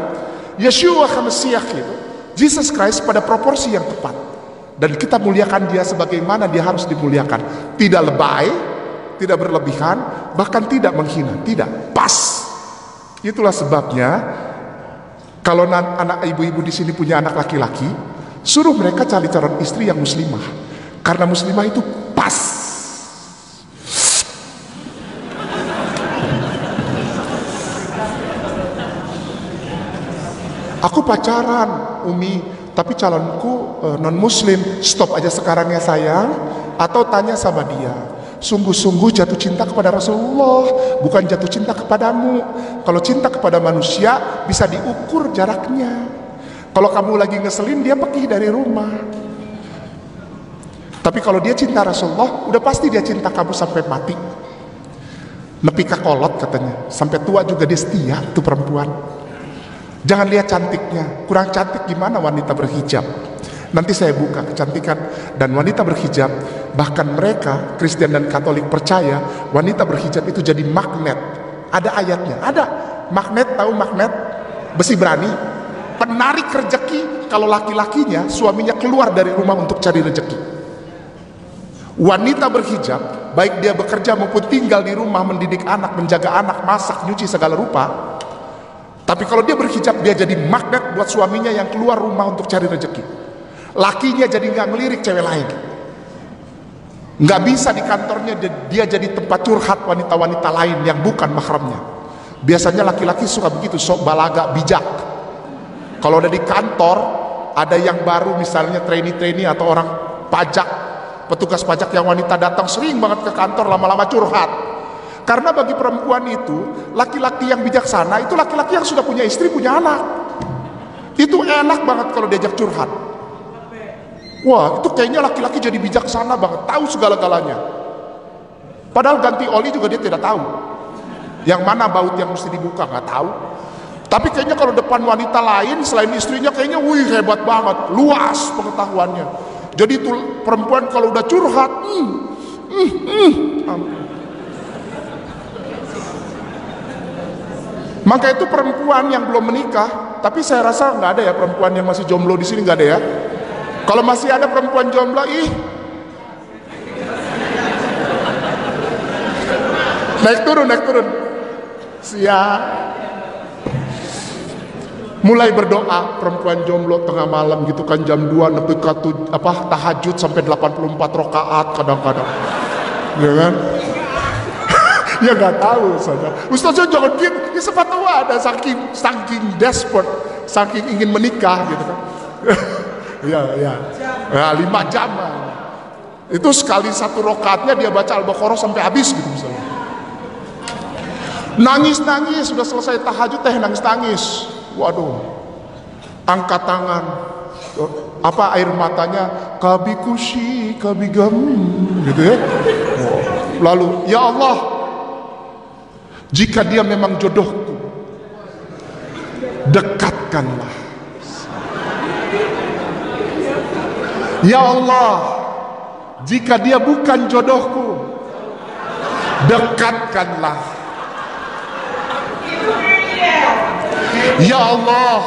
Yeshua HaMashiach itu, Jesus Christ pada proporsi yang tepat, dan kita muliakan dia sebagaimana dia harus dimuliakan. Tidak lebay, tidak berlebihan, bahkan tidak menghina, tidak, pas. Itulah sebabnya kalau anak ibu-ibu di sini punya anak laki-laki, suruh mereka cari calon istri yang muslimah, karena muslimah itu pas. Aku pacaran, Umi, tapi calonku non muslim. Stop aja sekarang ya sayang, atau tanya sama dia. Sungguh-sungguh jatuh cinta kepada Rasulullah, bukan jatuh cinta kepadamu. Kalau cinta kepada manusia bisa diukur jaraknya. Kalau kamu lagi ngeselin, dia pergi dari rumah. Tapi kalau dia cinta Rasulullah, udah pasti dia cinta kamu sampai mati. Nepi kakolot katanya, sampai tua juga dia setia tuh perempuan. Jangan lihat cantiknya, kurang cantik gimana wanita berhijab. Nanti saya buka kecantikan dan wanita berhijab. Bahkan mereka Kristen dan Katolik percaya wanita berhijab itu jadi magnet. Ada ayatnya, ada magnet. Tahu magnet? Besi berani, penarik rezeki. Kalau laki-lakinya, suaminya keluar dari rumah untuk cari rezeki. Wanita berhijab, baik dia bekerja maupun tinggal di rumah, mendidik anak, menjaga anak, masak, nyuci segala rupa. Tapi kalau dia berhijab, dia jadi magnet buat suaminya yang keluar rumah untuk cari rezeki. Lakinya jadi nggak ngelirik cewek lain, nggak bisa di kantornya dia jadi tempat curhat wanita-wanita lain yang bukan mahramnya. Biasanya laki-laki suka begitu, sok balaga, bijak. Kalau udah di kantor ada yang baru, misalnya trainee atau orang pajak, petugas pajak yang wanita datang sering banget ke kantor, lama-lama curhat. Karena bagi perempuan itu, laki-laki yang bijaksana itu laki-laki yang sudah punya istri, punya anak. Itu enak banget kalau diajak curhat. Wah, itu kayaknya laki-laki jadi bijaksana banget, tahu segala-galanya. Padahal ganti oli juga dia tidak tahu. Yang mana baut yang mesti dibuka, nggak tahu. Tapi kayaknya kalau depan wanita lain selain istrinya, kayaknya wih hebat banget, luas pengetahuannya. Jadi itu perempuan kalau udah curhat, maka itu perempuan yang belum menikah. Tapi saya rasa nggak ada ya perempuan yang masih jomblo di sini, nggak ada ya. Kalau masih ada perempuan jomblo, naik turun. Siap. Mulai berdoa perempuan jomblo tengah malam gitu kan, jam 2 nepi tahajud sampai 84 rakaat kadang-kadang. Ya kan? Ya nggak tahu saja. Ustaznya jangan gitu. Ya siapa tahu ada saking desperate, saking ingin menikah gitu kan. Iya, iya. Ya, 5 jam. Itu sekali 1 rakaatnya dia baca Al-Baqarah sampai habis gitu misalnya. Nangis-nangis, sudah selesai tahajud nangis-nangis. Waduh. Angkat tangan. Air matanya kabikushi kabigam gitu ya. Lalu, ya Allah, jika dia memang jodohku, dekatkanlah. Ya Allah, jika dia bukan jodohku, dekatkanlah. Ya Allah,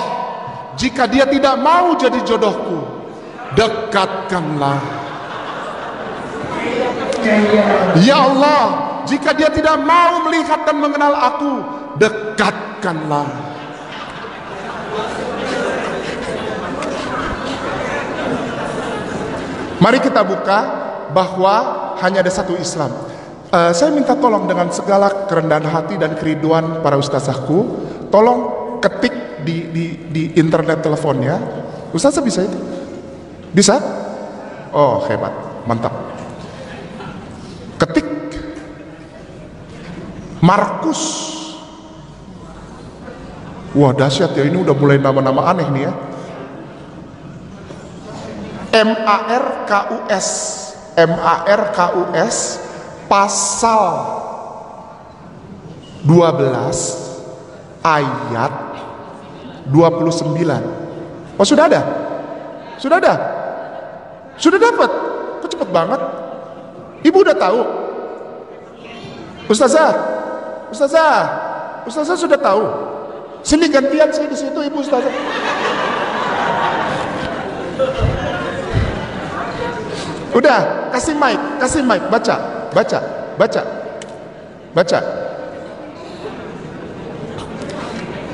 jika dia tidak mau jadi jodohku, dekatkanlah. Ya Allah, jika dia tidak mau melihat dan mengenal aku, dekatkanlah. Mari kita buka bahwa hanya ada satu Islam. Saya minta tolong dengan segala kerendahan hati dan keriduan para ustazahku, tolong ketik di internet teleponnya. Ustazah bisa itu? Bisa? Oh, hebat, mantap. Ketik Markus. Wah, dahsyat ya, ini udah mulai nama-nama aneh nih ya. M-A-R-K-U-S pasal 12 ayat 29. Oh, sudah ada? Sudah ada? Sudah dapat? Kok cepet banget? Ibu udah tahu? Ustazah sudah tahu? Sini gantian saya di situ, Ibu Ustazah. Udah, kasih mic, baca.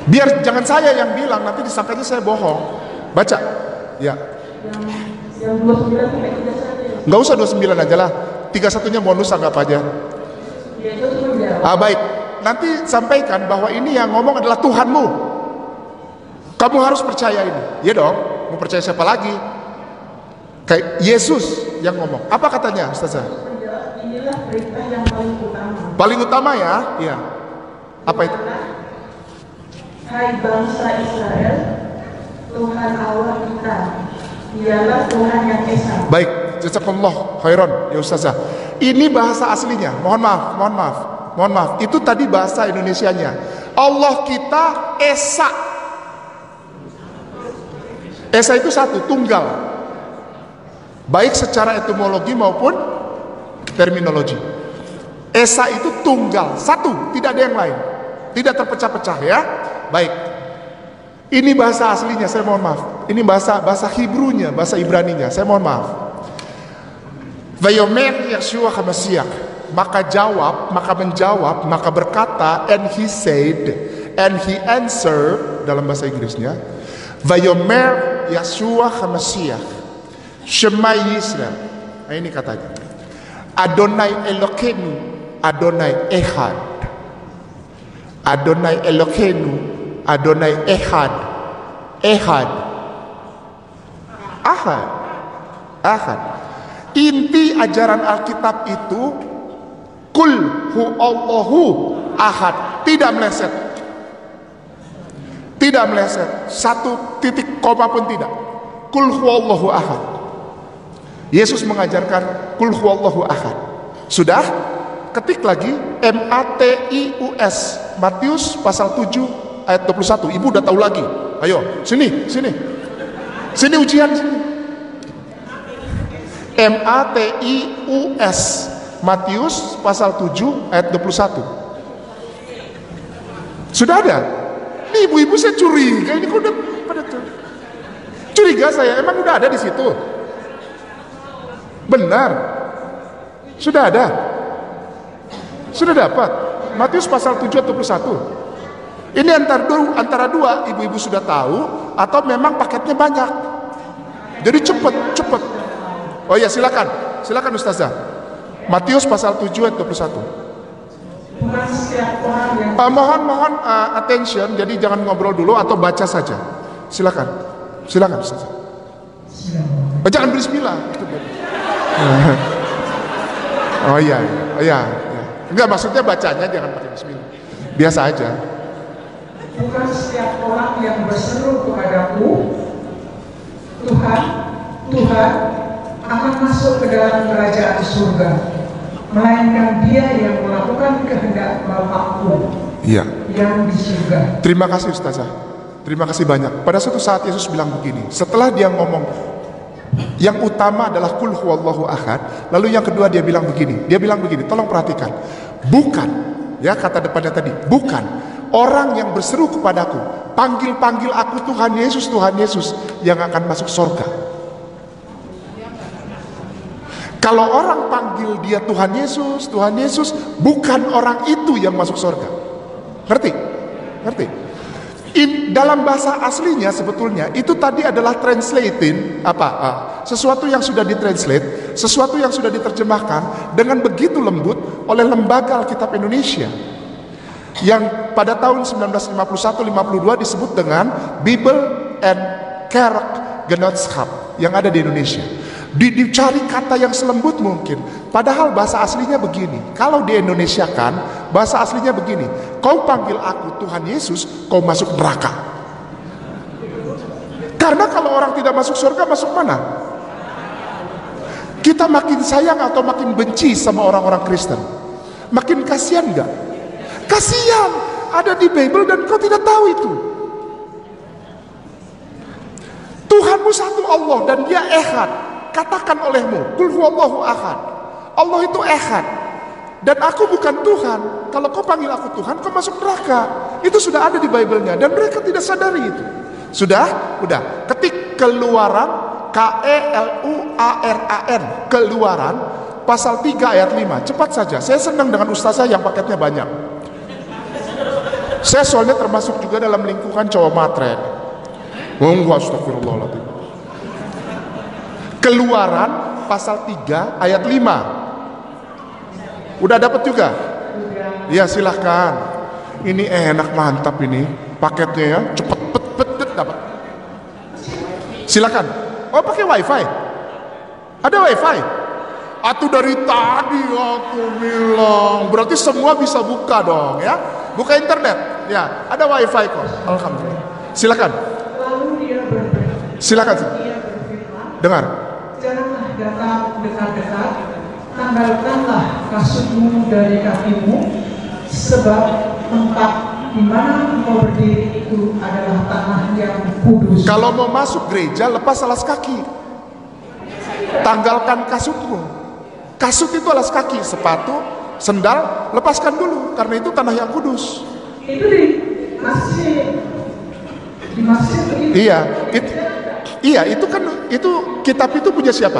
Biar jangan saya yang bilang, nanti disangkanya saya bohong. Baca, ya. Yang 29 sampai 31. Nggak usah 29 aja lah. 31-nya bonus, anggap aja. Baik. Nanti sampaikan bahwa ini yang ngomong adalah Tuhanmu. Kamu harus percaya ini. Ya dong, mau percaya siapa lagi? Kayak Yesus yang ngomong. Apa katanya, Ustazah? Inilah perintah yang paling utama. Paling utama ya? Iya. Apa itu? Hai bangsa Israel, Tuhan Allah kita, Dialah Tuhan yang Esa. Baik, jazakallah khairan ya Ustazah. Ini bahasa aslinya. Mohon maaf. Itu tadi bahasa Indonesianya. Allah kita Esa. Esa itu satu, tunggal. Baik secara etimologi maupun terminologi. Esa itu tunggal, satu, tidak ada yang lain, tidak terpecah-pecah ya. Baik. Ini bahasa aslinya, saya mohon maaf. Ini bahasa Hebrunya, bahasa Ibraninya, saya mohon maaf. Vayomer Yeshua HaMashiach, maka berkata, and he said, and he answered, dalam bahasa Inggrisnya, Vayomer Yeshua HaMashiach, Shema Yisrael. Nah, ini katanya, Adonai Elokeinu, Adonai Ehad. Adonai Elokeinu, Adonai Ehad. Ahad. Inti ajaran Alkitab itu Kul hu Allahu ahad. Tidak meleset. Satu titik koma pun tidak. Kul hu Allahu ahad. Yesus mengajarkan Kul hu Allahu ahad. Sudah? Ketik lagi M-A-T-I-U-S, Matius pasal 7 ayat 21. Ibu udah tahu lagi. Ayo, sini ujian sini. M-A-T-I-U-S, Matius pasal 7 ayat 21. Sudah ada? Nih ibu-ibu saya curiga, ini kok udah pada curiga saya, emang udah ada di situ? Benar. Sudah ada. Sudah dapat. Matius pasal 7 ayat 21. Ini antara dua, ibu-ibu sudah tahu atau memang paketnya banyak. Jadi cepet. Oh ya, silakan Ustazah. Matius pasal 7 ayat 21. Mohon attention, jadi jangan ngobrol dulu atau baca saja. Silakan Ustazah. Oh, jangan berismillah. Oh iya, iya. Enggak, maksudnya bacanya jangan pakai bismillah. Biasa aja. Bukan setiap orang yang berseru kepadaku, Tuhan, Tuhan, akan masuk ke dalam kerajaan surga, melainkan dia yang melakukan kehendak Bapakku yang di surga. Terima kasih Ustazah. Terima kasih banyak. Pada suatu saat Yesus bilang begini, setelah dia ngomong yang utama adalah kul huwallahu ahad, lalu yang kedua dia bilang begini. Dia bilang begini, tolong perhatikan. Bukan, ya kata depannya tadi, bukan orang yang berseru kepadaku, panggil-panggil aku Tuhan Yesus yang akan masuk surga. Kalau orang panggil dia Tuhan Yesus, bukan orang itu yang masuk surga. Ngerti? Ngerti? Dalam bahasa aslinya sebetulnya itu tadi adalah translating sesuatu yang sudah ditranslate, sesuatu yang sudah diterjemahkan dengan begitu lembut oleh Lembaga Alkitab Indonesia yang pada tahun 1951-52 disebut dengan Bible and Kerkgenootschap yang ada di Indonesia. Dicari kata yang selembut mungkin, padahal bahasa aslinya begini. Kalau di Indonesia kan bahasa aslinya begini, kau panggil aku Tuhan Yesus, kau masuk neraka. Karena kalau orang tidak masuk surga, masuk mana? Kita makin sayang atau makin benci sama orang-orang Kristen? Makin kasihan enggak? Kasihan, ada di Bible dan kau tidak tahu itu. Tuhanmu satu Allah dan dia ehad. Katakan olehmu, kul huwallahu ahad. Allah itu ehad. Dan aku bukan Tuhan. Kalau kau panggil aku Tuhan, kau masuk neraka. Itu sudah ada di Bible-nya dan mereka tidak sadari itu. Sudah? Udah. Ketik Keluaran, Keluaran, Keluaran pasal 3 ayat 5. Cepat saja. Saya senang dengan ustazah yang paketnya banyak. Saya soalnya termasuk juga dalam lingkungan cowok matre. Astagfirullahaladzim. Keluaran pasal 3 ayat 5. Udah dapat juga? Ya silahkan. Ini enak, mantap ini paketnya ya, cepet dapat. Silakan. Oh pakai wifi? Ada wifi? Atau dari tadi aku bilang, berarti semua bisa buka dong ya? Buka internet? Ya, ada wifi kok. Alhamdulillah. Silakan. Lalu dia berfirman. Silakan. Dengar. Janganlah datang dekat-dekat, tanggalkanlah kasutmu dari kakimu, sebab tempat di mana engkau berdiri itu adalah tanah yang kudus. Kalau mau masuk gereja, lepas alas kaki. Tanggalkan kasutmu. Kasut itu alas kaki, sepatu, sendal, lepaskan dulu, karena itu tanah yang kudus. Itu di masjid begitu. Iya, itu kan kitab itu punya siapa?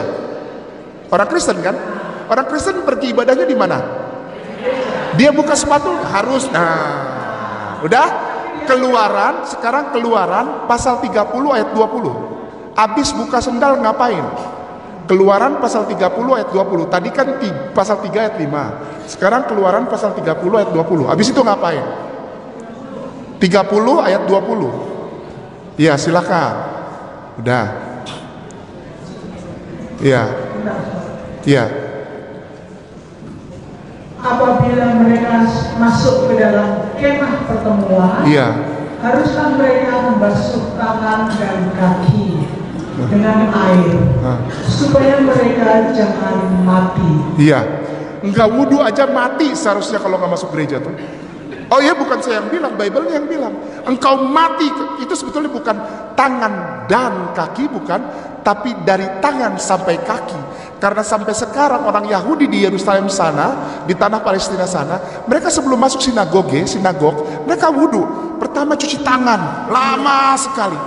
Orang Kristen kan? Orang Kristen pergi ibadahnya di mana? Dia buka sepatu harus. Nah, udah Keluaran, sekarang Keluaran pasal 30 ayat 20. Habis buka sendal ngapain? Keluaran pasal 30 ayat 20. Tadi kan pasal 3 ayat 5. Sekarang Keluaran pasal 30 ayat 20. Habis itu ngapain? 30 ayat 20. Iya, silakan. Udah. Iya. Apabila mereka masuk ke dalam kemah pertemuan, haruslah mereka membasuh tangan dan kaki dengan air, supaya mereka jangan mati. Iya. Enggak wudhu aja mati seharusnya kalau nggak masuk gereja tuh. Oh ya, bukan saya yang bilang, Bible-nya yang bilang. Engkau mati, itu sebetulnya bukan tangan dan kaki, bukan, tapi dari tangan sampai kaki. Karena sampai sekarang orang Yahudi di Yerusalem sana, di tanah Palestina sana, mereka sebelum masuk sinagog, mereka wudhu. Pertama cuci tangan, lama sekali.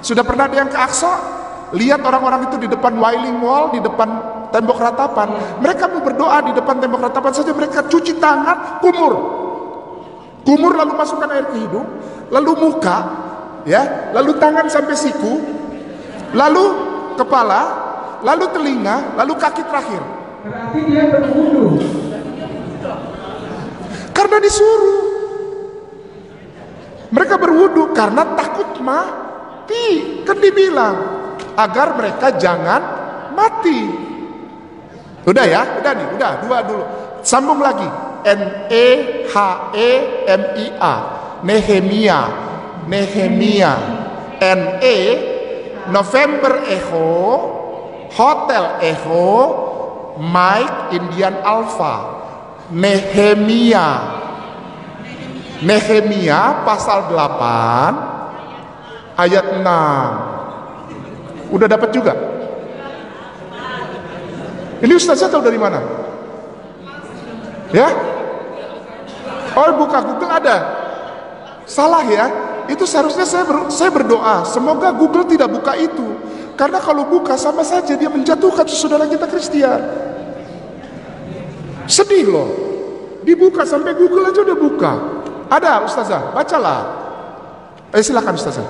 Sudah pernah ada yang ke Aqsa? Lihat orang-orang itu di depan Wailing Wall, di depan tembok ratapan. Mereka mau berdoa di depan tembok ratapan saja, mereka cuci tangan, kumur lalu masukkan air ke hidung, lalu muka, ya, lalu tangan sampai siku, lalu kepala, lalu telinga, lalu kaki terakhir. Berarti dia berwudu. Karena disuruh. Mereka berwudu karena takut mati. Kan dibilang, agar mereka jangan mati. Udah ya, udah nih, udah dua dulu. Sambung lagi. Nehemia, Nehemia, Nehemia. Ne November Echo, Hotel Echo, Mike Indian Alpha. Nehemia. Nehemia pasal 8 ayat 6. Udah dapat juga? Ini Ustazah tahu dari mana? Ya? Oh, buka Google ada. Salah ya. Itu seharusnya saya berdoa semoga Google tidak buka itu. Karena kalau buka sama saja dia menjatuhkan saudara kita Kristen. Sedih loh. Dibuka sampai Google aja udah buka. Ada Ustazah, bacalah. Silakan Ustazah.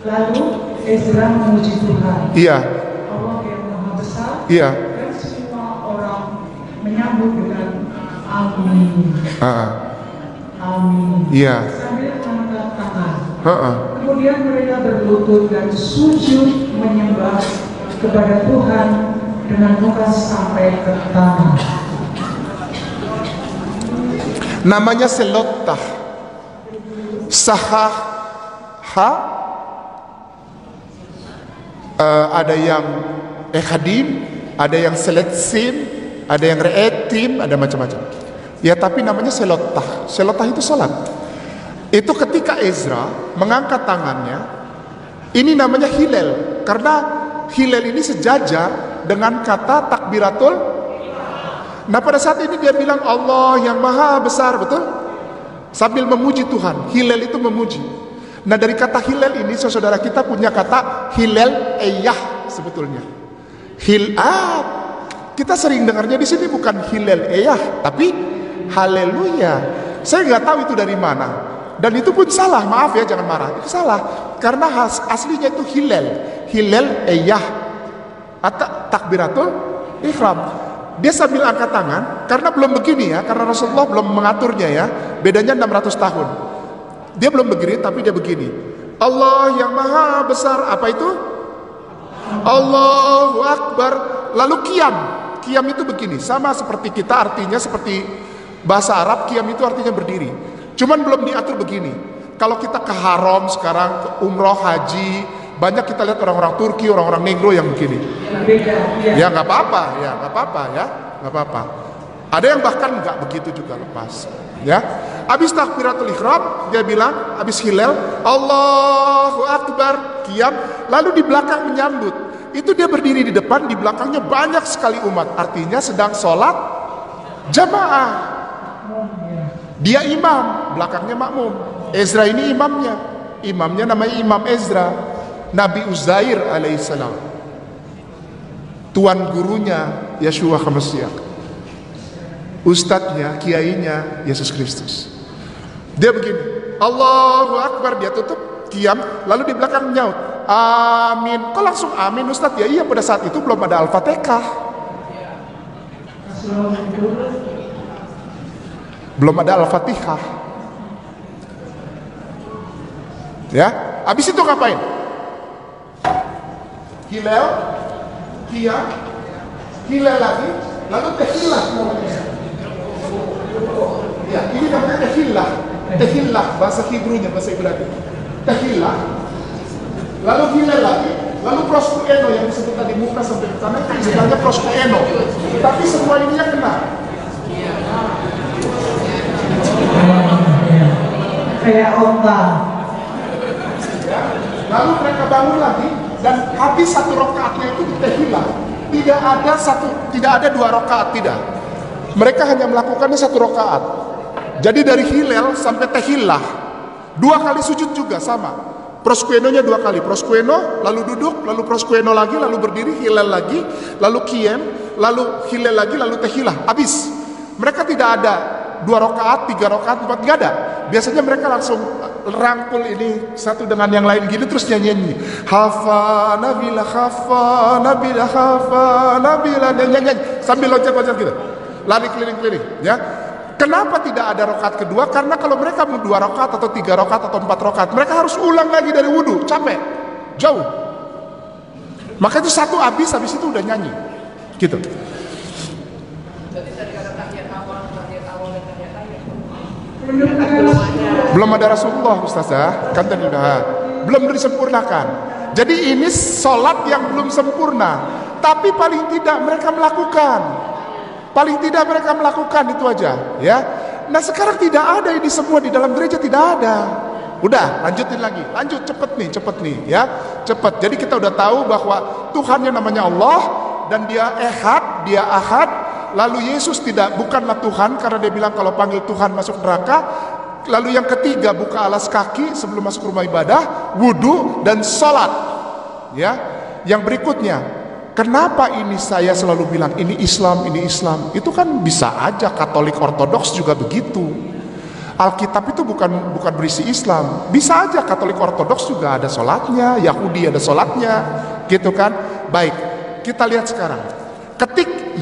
Lalu Ezra memuji Tuhan. Iya. Allah yang Maha Besar. Iya. Dan semua orang menyambut dengan amin. Amin. Iya. Sambil mengangkat tangan. Kemudian mereka berlutut dan sujud menyembah kepada Tuhan dengan muka sampai ke tanah. Namanya selotah. Sahah. Ada yang ekhadim, ada yang seletsim, ada yang reetim, ada macam-macam. Ya tapi namanya selotah. Selotah itu salat. Itu ketika Ezra mengangkat tangannya, ini namanya hilal, karena hilal ini sejajar dengan kata takbiratul. Nah pada saat ini dia bilang Allah yang maha besar, betul? Sambil memuji Tuhan. Hilal itu memuji. Nah dari kata hilal ini saudara kita punya kata hilal eyah sebetulnya. Kita sering dengarnya di sini bukan hilal eyah, tapi haleluya. Saya nggak tahu itu dari mana. Dan itu pun salah, maaf ya, jangan marah. Itu salah, karena aslinya itu hilal eyah atau takbiratul ihram. Dia sambil angkat tangan, karena belum begini ya, karena Rasulullah belum mengaturnya ya. Bedanya 600 tahun. Dia belum begini, tapi dia begini. Allah yang maha besar, apa itu? Allahu Akbar. Lalu qiyam. Qiyam itu begini, sama seperti kita, artinya seperti bahasa Arab, qiyam itu artinya berdiri. Cuman belum diatur begini. Kalau kita ke haram sekarang, ke umroh, haji, banyak kita lihat orang-orang Turki, orang-orang Negro yang begini. Ya nggak apa-apa, ya nggak apa-apa, ya nggak apa-apa. Ada yang bahkan nggak begitu juga, lepas. Ya, habis takbiratul ihram dia bilang, habis hilal, Allahu Akbar, qiyam, lalu di belakang menyambut. Itu dia berdiri di depan, di belakangnya banyak sekali umat. Artinya sedang sholat jamaah. Dia imam, belakangnya makmum. Ezra ini imamnya. Imamnya namanya Imam Ezra. Nabi Uzair alaihissalam. Tuan gurunya Yeshua HaMashiach. Ustadznya, kiainya Yesus Kristus. Dia begini, Allahu Akbar, dia tutup, qiyam, lalu di belakang nyaut, amin. Kok langsung amin Ustadz? Ya iya, pada saat itu belum ada Al-Fatihah. Belum ada Al-Fatihah. Ya, habis itu ngapain? Hilal, qiyam, hilal lagi, lalu tahillah namanya. Ya, ini namanya tahillah. Tahillah bahasa Hebrunya, bahasa Ibrani. Tahillah. Lalu hilal lagi, lalu proskueno yang disebut tadi muka sampai ke tanah itu istilahnya proskueno. Tapi semua ini yang kena. Kayak onta. Ya. Lalu mereka bangun lagi dan habis satu rakaatnya itu di tahillah. Tidak ada dua rakaat, tidak. Mereka hanya melakukannya satu rakaat. Jadi dari hilal sampai tahillah 2 kali sujud juga sama. Proskuenonya 2 kali. Proskueno, lalu duduk, lalu proskueno lagi, lalu berdiri, hilal lagi, lalu qiyam, lalu hilal lagi, lalu tahillah. Habis. Mereka tidak ada 2 rakaat, 3 rakaat, 4, nggak ada. Biasanya mereka langsung rangkul ini satu dengan yang lain gini terus nyanyi. Hafa nabila hafa nabila hafa nabila, dan nyanyi sambil loncat-loncat gitu. Lari keliling-keliling, ya. Kenapa tidak ada rakaat kedua? Karena kalau mereka mau 2 rakaat atau 3 rakaat atau 4 rakaat, mereka harus ulang lagi dari wudhu, capek, jauh. Maka itu satu habis itu udah nyanyi gitu. Belum ada Rasulullah Ustazah, kan tadi udah belum disempurnakan. Jadi ini sholat yang belum sempurna, tapi paling tidak mereka melakukan itu aja ya. Nah sekarang tidak ada ini semua di dalam gereja, tidak ada. Udah lanjutin lagi, cepet nih ya, cepet. Jadi kita udah tahu bahwa Tuhan yang namanya Allah dan dia Ehad, dia Ahad. Lalu Yesus bukanlah Tuhan karena dia bilang kalau panggil Tuhan masuk neraka. Lalu yang ketiga, buka alas kaki sebelum masuk rumah ibadah, wudu dan sholat. Ya, yang berikutnya, kenapa ini saya selalu bilang ini Islam? Itu kan bisa aja Katolik Ortodoks juga begitu. Alkitab itu bukan berisi Islam. Bisa aja Katolik Ortodoks juga ada sholatnya, Yahudi ada sholatnya, gitu kan? Baik, kita lihat sekarang. Ketik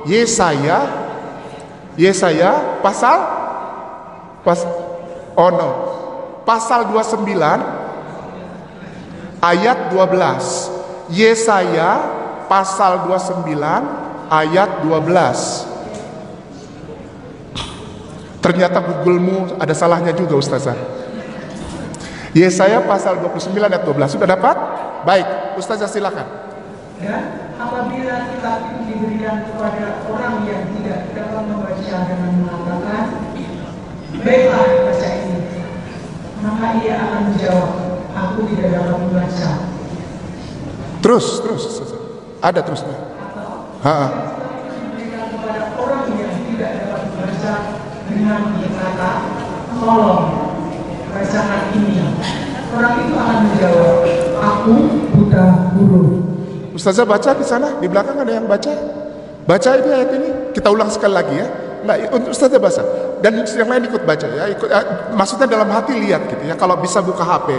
Yesaya, Yesaya pasal 29 ayat 12. Yesaya pasal 29 ayat 12. Ternyata Google-mu ada salahnya juga Ustazah. Yesaya pasal 29 ayat 12. Sudah dapat? Baik, Ustazah silakan. Dan apabila kitab itu diberikan kepada orang yang tidak dapat membaca dengan mengatakan, baiklah baca ini, maka ia akan menjawab, aku tidak dapat membaca. Terus, ada terusnya. Atau diberikan kepada orang yang tidak dapat membaca dengan berkata, tolong bacakan ini. Orang itu akan menjawab, aku buta huruf. Ustazah baca di sana, di belakang ada yang baca. Baca ini ayat ini. Kita ulang sekali lagi ya. Nah, Ustazah baca dan yang lain ikut baca ya. Maksudnya dalam hati lihat gitu ya. Kalau bisa buka HP,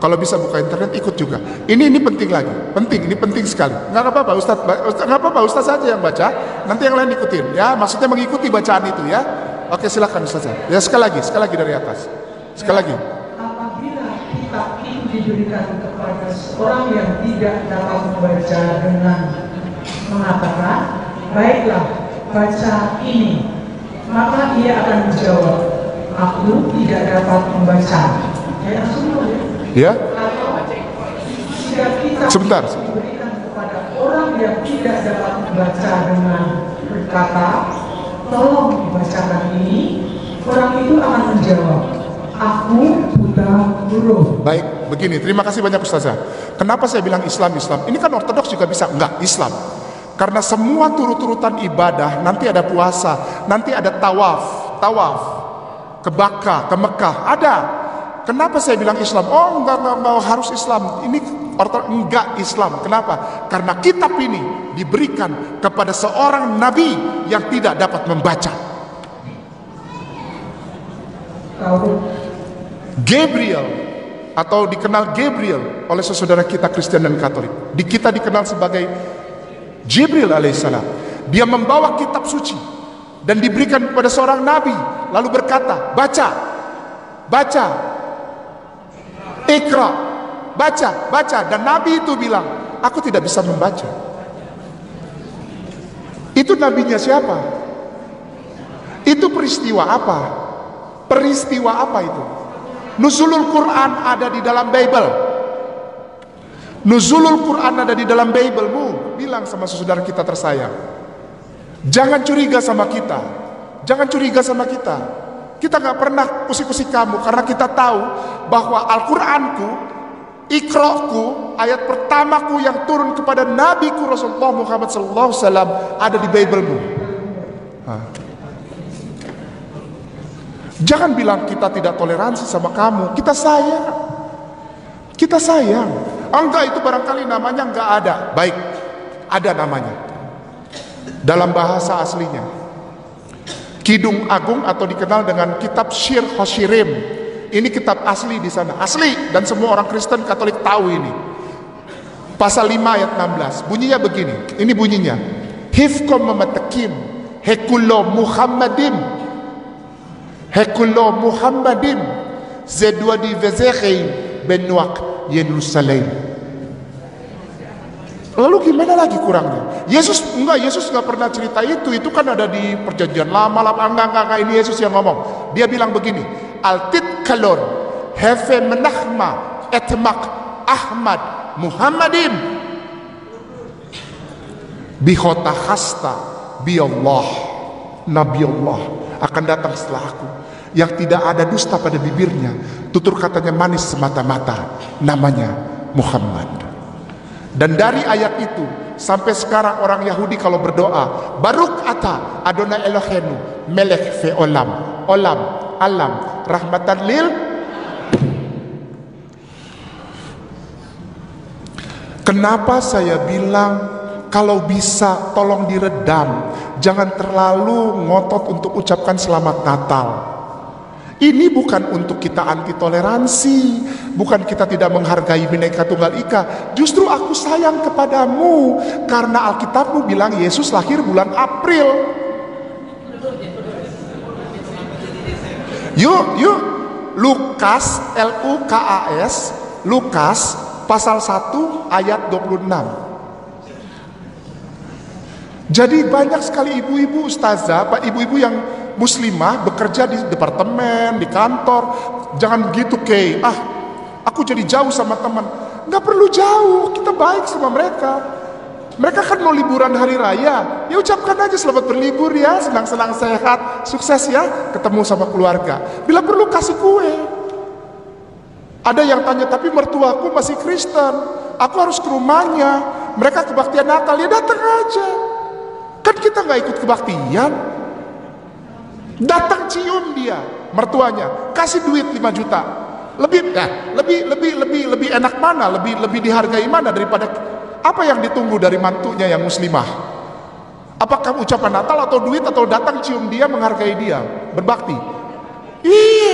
kalau bisa buka internet ikut juga. Ini penting lagi. Ini penting sekali. Nggak apa-apa Ustaz saja yang baca. Nanti yang lain ikutin ya. Maksudnya mengikuti bacaan itu ya. Oke, silakan Ustazah. Ya sekali lagi dari atas. Sekali lagi. Apabila kitab itu diberikan kepada seorang yang tidak dapat membaca dengan mengatakan, baiklah baca ini, maka ia akan menjawab, aku tidak dapat membaca. Ya. Atau jika kitab Sebentar. diberikan kepada orang yang tidak dapat membaca dengan berkata, tolong dibacakan ini, orang itu akan menjawab, aku buta huruf. Baik, begini, terima kasih banyak Ustazah. Kenapa saya bilang Islam? Ini kan Ortodoks juga bisa. Enggak, Islam. Karena semua turut-turutan ibadah, nanti ada puasa, nanti ada tawaf ke Bakkah, ke Mekah, ada. Kenapa saya bilang Islam? Oh, enggak harus Islam. Ini enggak Islam. Kenapa? Karena kitab ini diberikan kepada seorang nabi yang tidak dapat membaca. Gabriel, atau dikenal Gabriel oleh saudara kita Kristen dan Katolik. Kita dikenal sebagai Jibril alaihissalam. Dia membawa kitab suci dan diberikan kepada seorang nabi, lalu berkata, baca, Iqra, baca. Dan nabi itu bilang, aku tidak bisa membaca. Itu nabinya siapa? Itu peristiwa apa? Peristiwa apa itu? Nuzulul Quran ada di dalam Bible. Nuzulul Quran ada di dalam Bible. Bilang sama saudara kita tersayang, jangan curiga sama kita. Kita gak pernah usik-usik kamu, karena kita tahu bahwa Al-Quranku, Iqra'ku, ayat pertamaku yang turun kepada Nabiku Rasulullah Muhammad SAW ada di Bible-mu. Jangan bilang kita tidak toleransi sama kamu. Kita sayang. Enggak, itu barangkali namanya enggak ada. Baik, ada namanya dalam bahasa aslinya. Kidung Agung atau dikenal dengan kitab Shir Hoshirim. Ini kitab asli di sana, asli, dan semua orang Kristen Katolik tahu ini. Pasal 5 ayat 16. Bunyinya begini. Ini bunyinya. Hifkom mematekim hekulo Muhammadim Hekullo Muhammadim zedua di vezekhi benwak Yerusalem. Lalu gimana lagi kurangnya? Yesus nggak pernah cerita itu kan ada di perjanjian lama. Enggak, ini Yesus yang ngomong. Dia bilang begini, altit kalon hefe menahma etmak Ahmad Muhammadim bihota hasta bi Allah Nabi Allah akan datang setelah aku yang tidak ada dusta pada bibirnya, tutur katanya manis semata-mata, namanya Muhammad. Dan dari ayat itu sampai sekarang orang Yahudi kalau berdoa, Baruk ata Adonai Elohenu melech fe olam, alam rahmatan lil. Kenapa saya bilang kalau bisa tolong diredam, jangan terlalu ngotot untuk ucapkan selamat Natal. Ini bukan untuk kita anti toleransi, bukan kita tidak menghargai Bhinneka Tunggal Ika. Justru aku sayang kepadamu karena Alkitabmu bilang Yesus lahir bulan April. Yuk Lukas Lukas Lukas pasal 1 ayat 26. Jadi banyak sekali ibu-ibu ustazah, Pak, ibu-ibu yang muslimah bekerja di departemen, di kantor. Jangan begitu, Kay. Aku jadi jauh sama teman. Nggak perlu jauh, kita baik sama mereka. Mereka kan mau liburan hari raya, ya ucapkan aja selamat berlibur ya, senang-senang sehat, sukses ya, ketemu sama keluarga. Bila perlu kasih kue. Ada yang tanya, tapi mertuaku masih Kristen, aku harus ke rumahnya, mereka kebaktian Natal, ya datang aja. Kan kita nggak ikut kebaktian. Datang cium dia, mertuanya, kasih duit 5 juta. Lebih enak mana, lebih dihargai mana daripada apa yang ditunggu dari mantunya yang muslimah? Apakah ucapan Natal atau duit atau datang cium dia, menghargai dia, berbakti? Iya.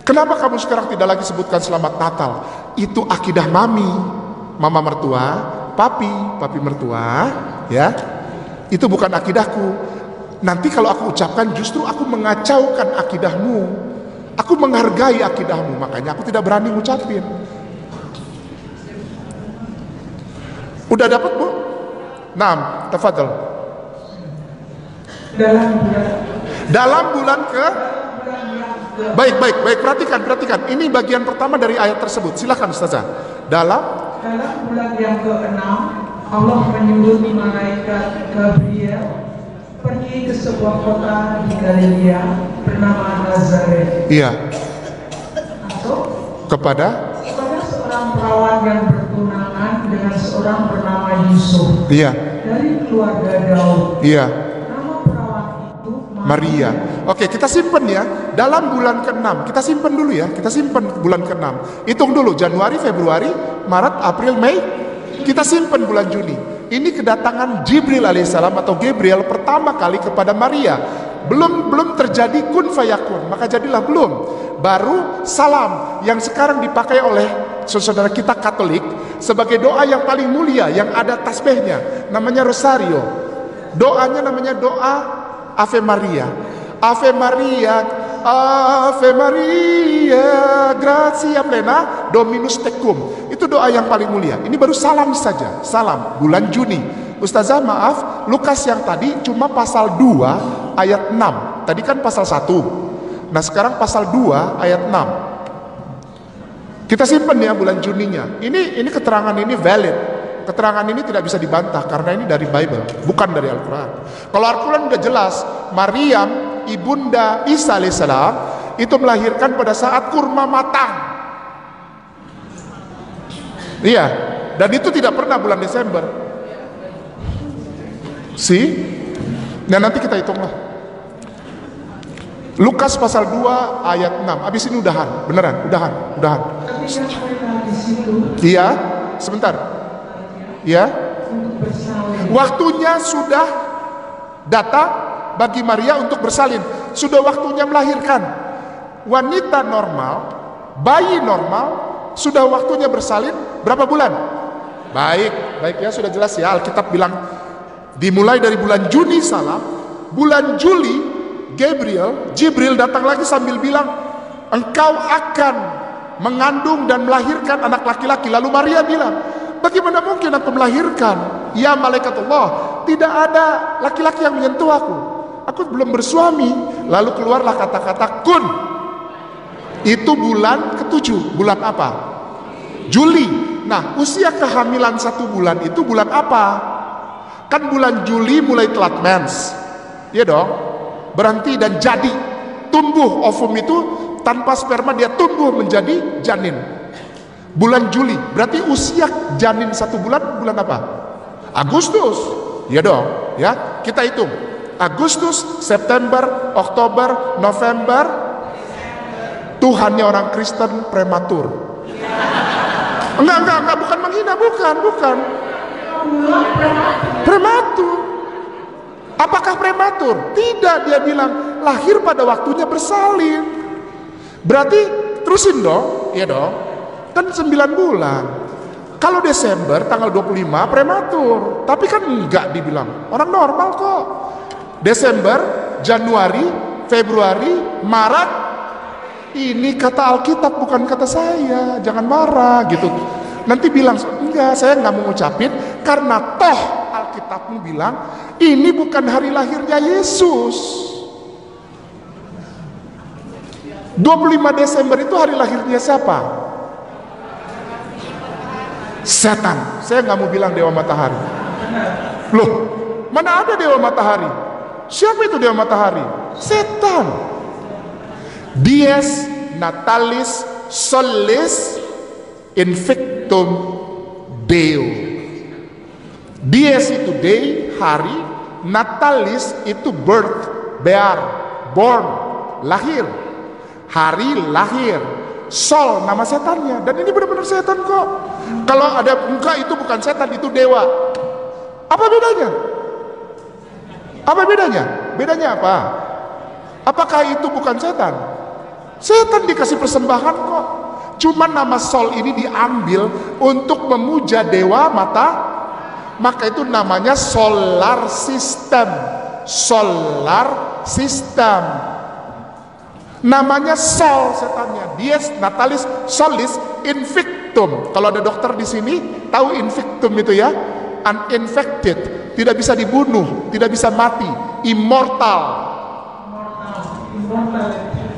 Kenapa kamu sekarang tidak lagi sebutkan selamat Natal? Itu akidah mama mertua, papi mertua, ya. Itu bukan akidahku. Nanti kalau aku ucapkan justru aku mengacaukan akidahmu. Aku menghargai akidahmu, makanya aku tidak berani ngucapin. Udah dapat, Bu? Naam, tafadhal. Dalam bulan ke Baik, perhatikan. Ini bagian pertama dari ayat tersebut. Silakan Ustazah. Dalam bulan yang ke-6 Allah menyuruh malaikat Gabriel pergi ke sebuah kota di Galilea bernama Nazaret. Iya. Atau kepada seorang perawan yang bertunangan dengan seorang bernama Yusuf. Iya. Dari keluarga Daud. Iya. Nama perawan itu Maria. Oke, kita simpen ya. Dalam bulan ke-6, kita simpen dulu ya. Kita simpen bulan ke-6. Hitung dulu Januari, Februari, Maret, April, Mei. Kita simpen bulan Juni. Ini kedatangan Jibril alaihissalam atau Gabriel pertama kali kepada Maria. Belum terjadi kun fayakun, maka jadilah belum. Baru salam yang sekarang dipakai oleh saudara kita Katolik sebagai doa yang paling mulia yang ada tasbihnya, namanya rosario. Doanya namanya doa Ave Maria. Ave Maria, Ave Maria, gratia plena, Dominus tecum. Itu doa yang paling mulia. Ini baru salam saja, salam bulan Juni. Ustazah maaf, Lukas yang tadi cuma pasal 2 ayat 6. Tadi kan pasal 1. Nah sekarang pasal 2 ayat 6. Kita simpan ya bulan Juninya. Ini keterangan ini valid. Keterangan ini tidak bisa dibantah karena ini dari Bible, bukan dari Al-Quran. Kalau Al-Quran udah jelas, Maryam ibunda Isa alaihissalam itu melahirkan pada saat kurma matang. Iya, dan itu tidak pernah bulan Desember. Nah nanti kita hitunglah. Lukas pasal 2 ayat 6. Habis ini udahan, beneran, udahan. Iya, sebentar. Ya, waktunya sudah datang bagi Maria untuk bersalin. Sudah waktunya melahirkan. Wanita normal, bayi normal, sudah waktunya bersalin berapa bulan? Baik ya, sudah jelas ya. Alkitab bilang dimulai dari bulan Juni salam, bulan Juli Jibril datang lagi sambil bilang, engkau akan mengandung dan melahirkan anak laki-laki. Lalu Maria bilang, bagaimana mungkin aku melahirkan? Ya malaikat Allah, tidak ada laki-laki yang menyentuh aku belum bersuami. Lalu keluarlah kata-kata kun. Itu bulan ke-7. Bulan apa? Juli. Nah, usia kehamilan 1 bulan itu bulan apa? Kan bulan Juli mulai telat mens, ya dong, berhenti dan jadi tumbuh ovum itu tanpa sperma, dia tumbuh menjadi janin. Bulan Juli, berarti usia janin 1 bulan bulan apa? Agustus, ya dong, ya kita hitung Agustus, September, Oktober, November. Tuhannya orang Kristen prematur. Enggak, bukan menghina, bukan. Prematur. Apakah prematur? Tidak, dia bilang lahir pada waktunya bersalin. Berarti terusin dong, iya dong. Kan 9 bulan. Kalau Desember tanggal 25 prematur. Tapi kan enggak, dibilang orang normal kok. Desember, Januari, Februari, Maret. Ini kata Alkitab, bukan kata saya. Jangan marah gitu. Nanti bilang, enggak, saya nggak mau ngucapin karena toh Alkitabmu bilang ini bukan hari lahirnya Yesus. 25 Desember itu hari lahirnya siapa? Setan. Saya nggak mau bilang dewa matahari. Loh, mana ada dewa matahari? Siapa itu dewa matahari? Setan. Dies natalis solis invictum Deo. Dies itu day, hari. Natalis itu birth, bear, born, lahir. Hari lahir. Sol nama setannya. Dan ini benar-benar setan kok. Kalau ada enggak, itu bukan setan, itu dewa. Apa bedanya? Apa bedanya? Bedanya apa? Apakah itu bukan setan? Setan dikasih persembahan kok. Cuma nama Sol ini diambil untuk memuja dewa mata, maka itu namanya solar system. Solar system. Namanya Sol setannya. Dies natalis solis invictum. Kalau ada dokter di sini tahu invictum itu ya? Uninfected, tidak bisa dibunuh, tidak bisa mati, immortal.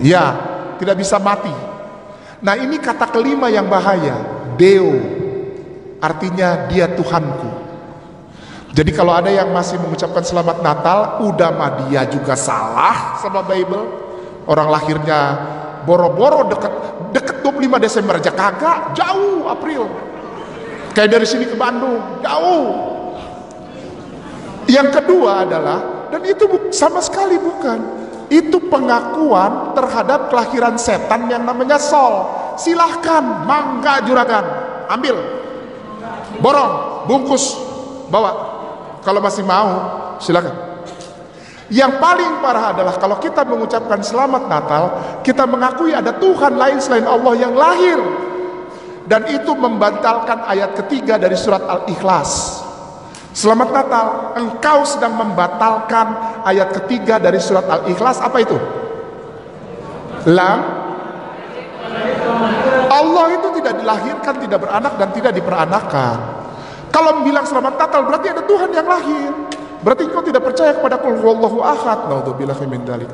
Ya, tidak bisa mati. Nah, ini kata kelima yang bahaya, Deo. Artinya dia Tuhanku. Jadi kalau ada yang masih mengucapkan selamat Natal, udah mah dia juga salah sama Bible. Orang lahirnya boro-boro deket 25 Desember aja kagak, jauh April. Kayak dari sini ke Bandung, jauh. Yang kedua adalah, dan itu sama sekali bukan, itu pengakuan terhadap kelahiran setan yang namanya Sol. Silahkan, mangga juragan, ambil, borong, bungkus, bawa. Kalau masih mau, silakan. Yang paling parah adalah kalau kita mengucapkan selamat Natal, kita mengakui ada Tuhan lain selain Allah yang lahir. Dan itu membatalkan ayat ketiga dari surat Al-Ikhlas. Selamat Natal, engkau sedang membatalkan ayat ketiga dari surat Al-Ikhlas. Apa itu? Allah itu tidak dilahirkan, tidak beranak, dan tidak diperanakan. Kalau bilang selamat Natal berarti ada Tuhan yang lahir. Berarti engkau tidak percaya kepada Qul huwallahu ahad. Naudzubillahi min dzalik.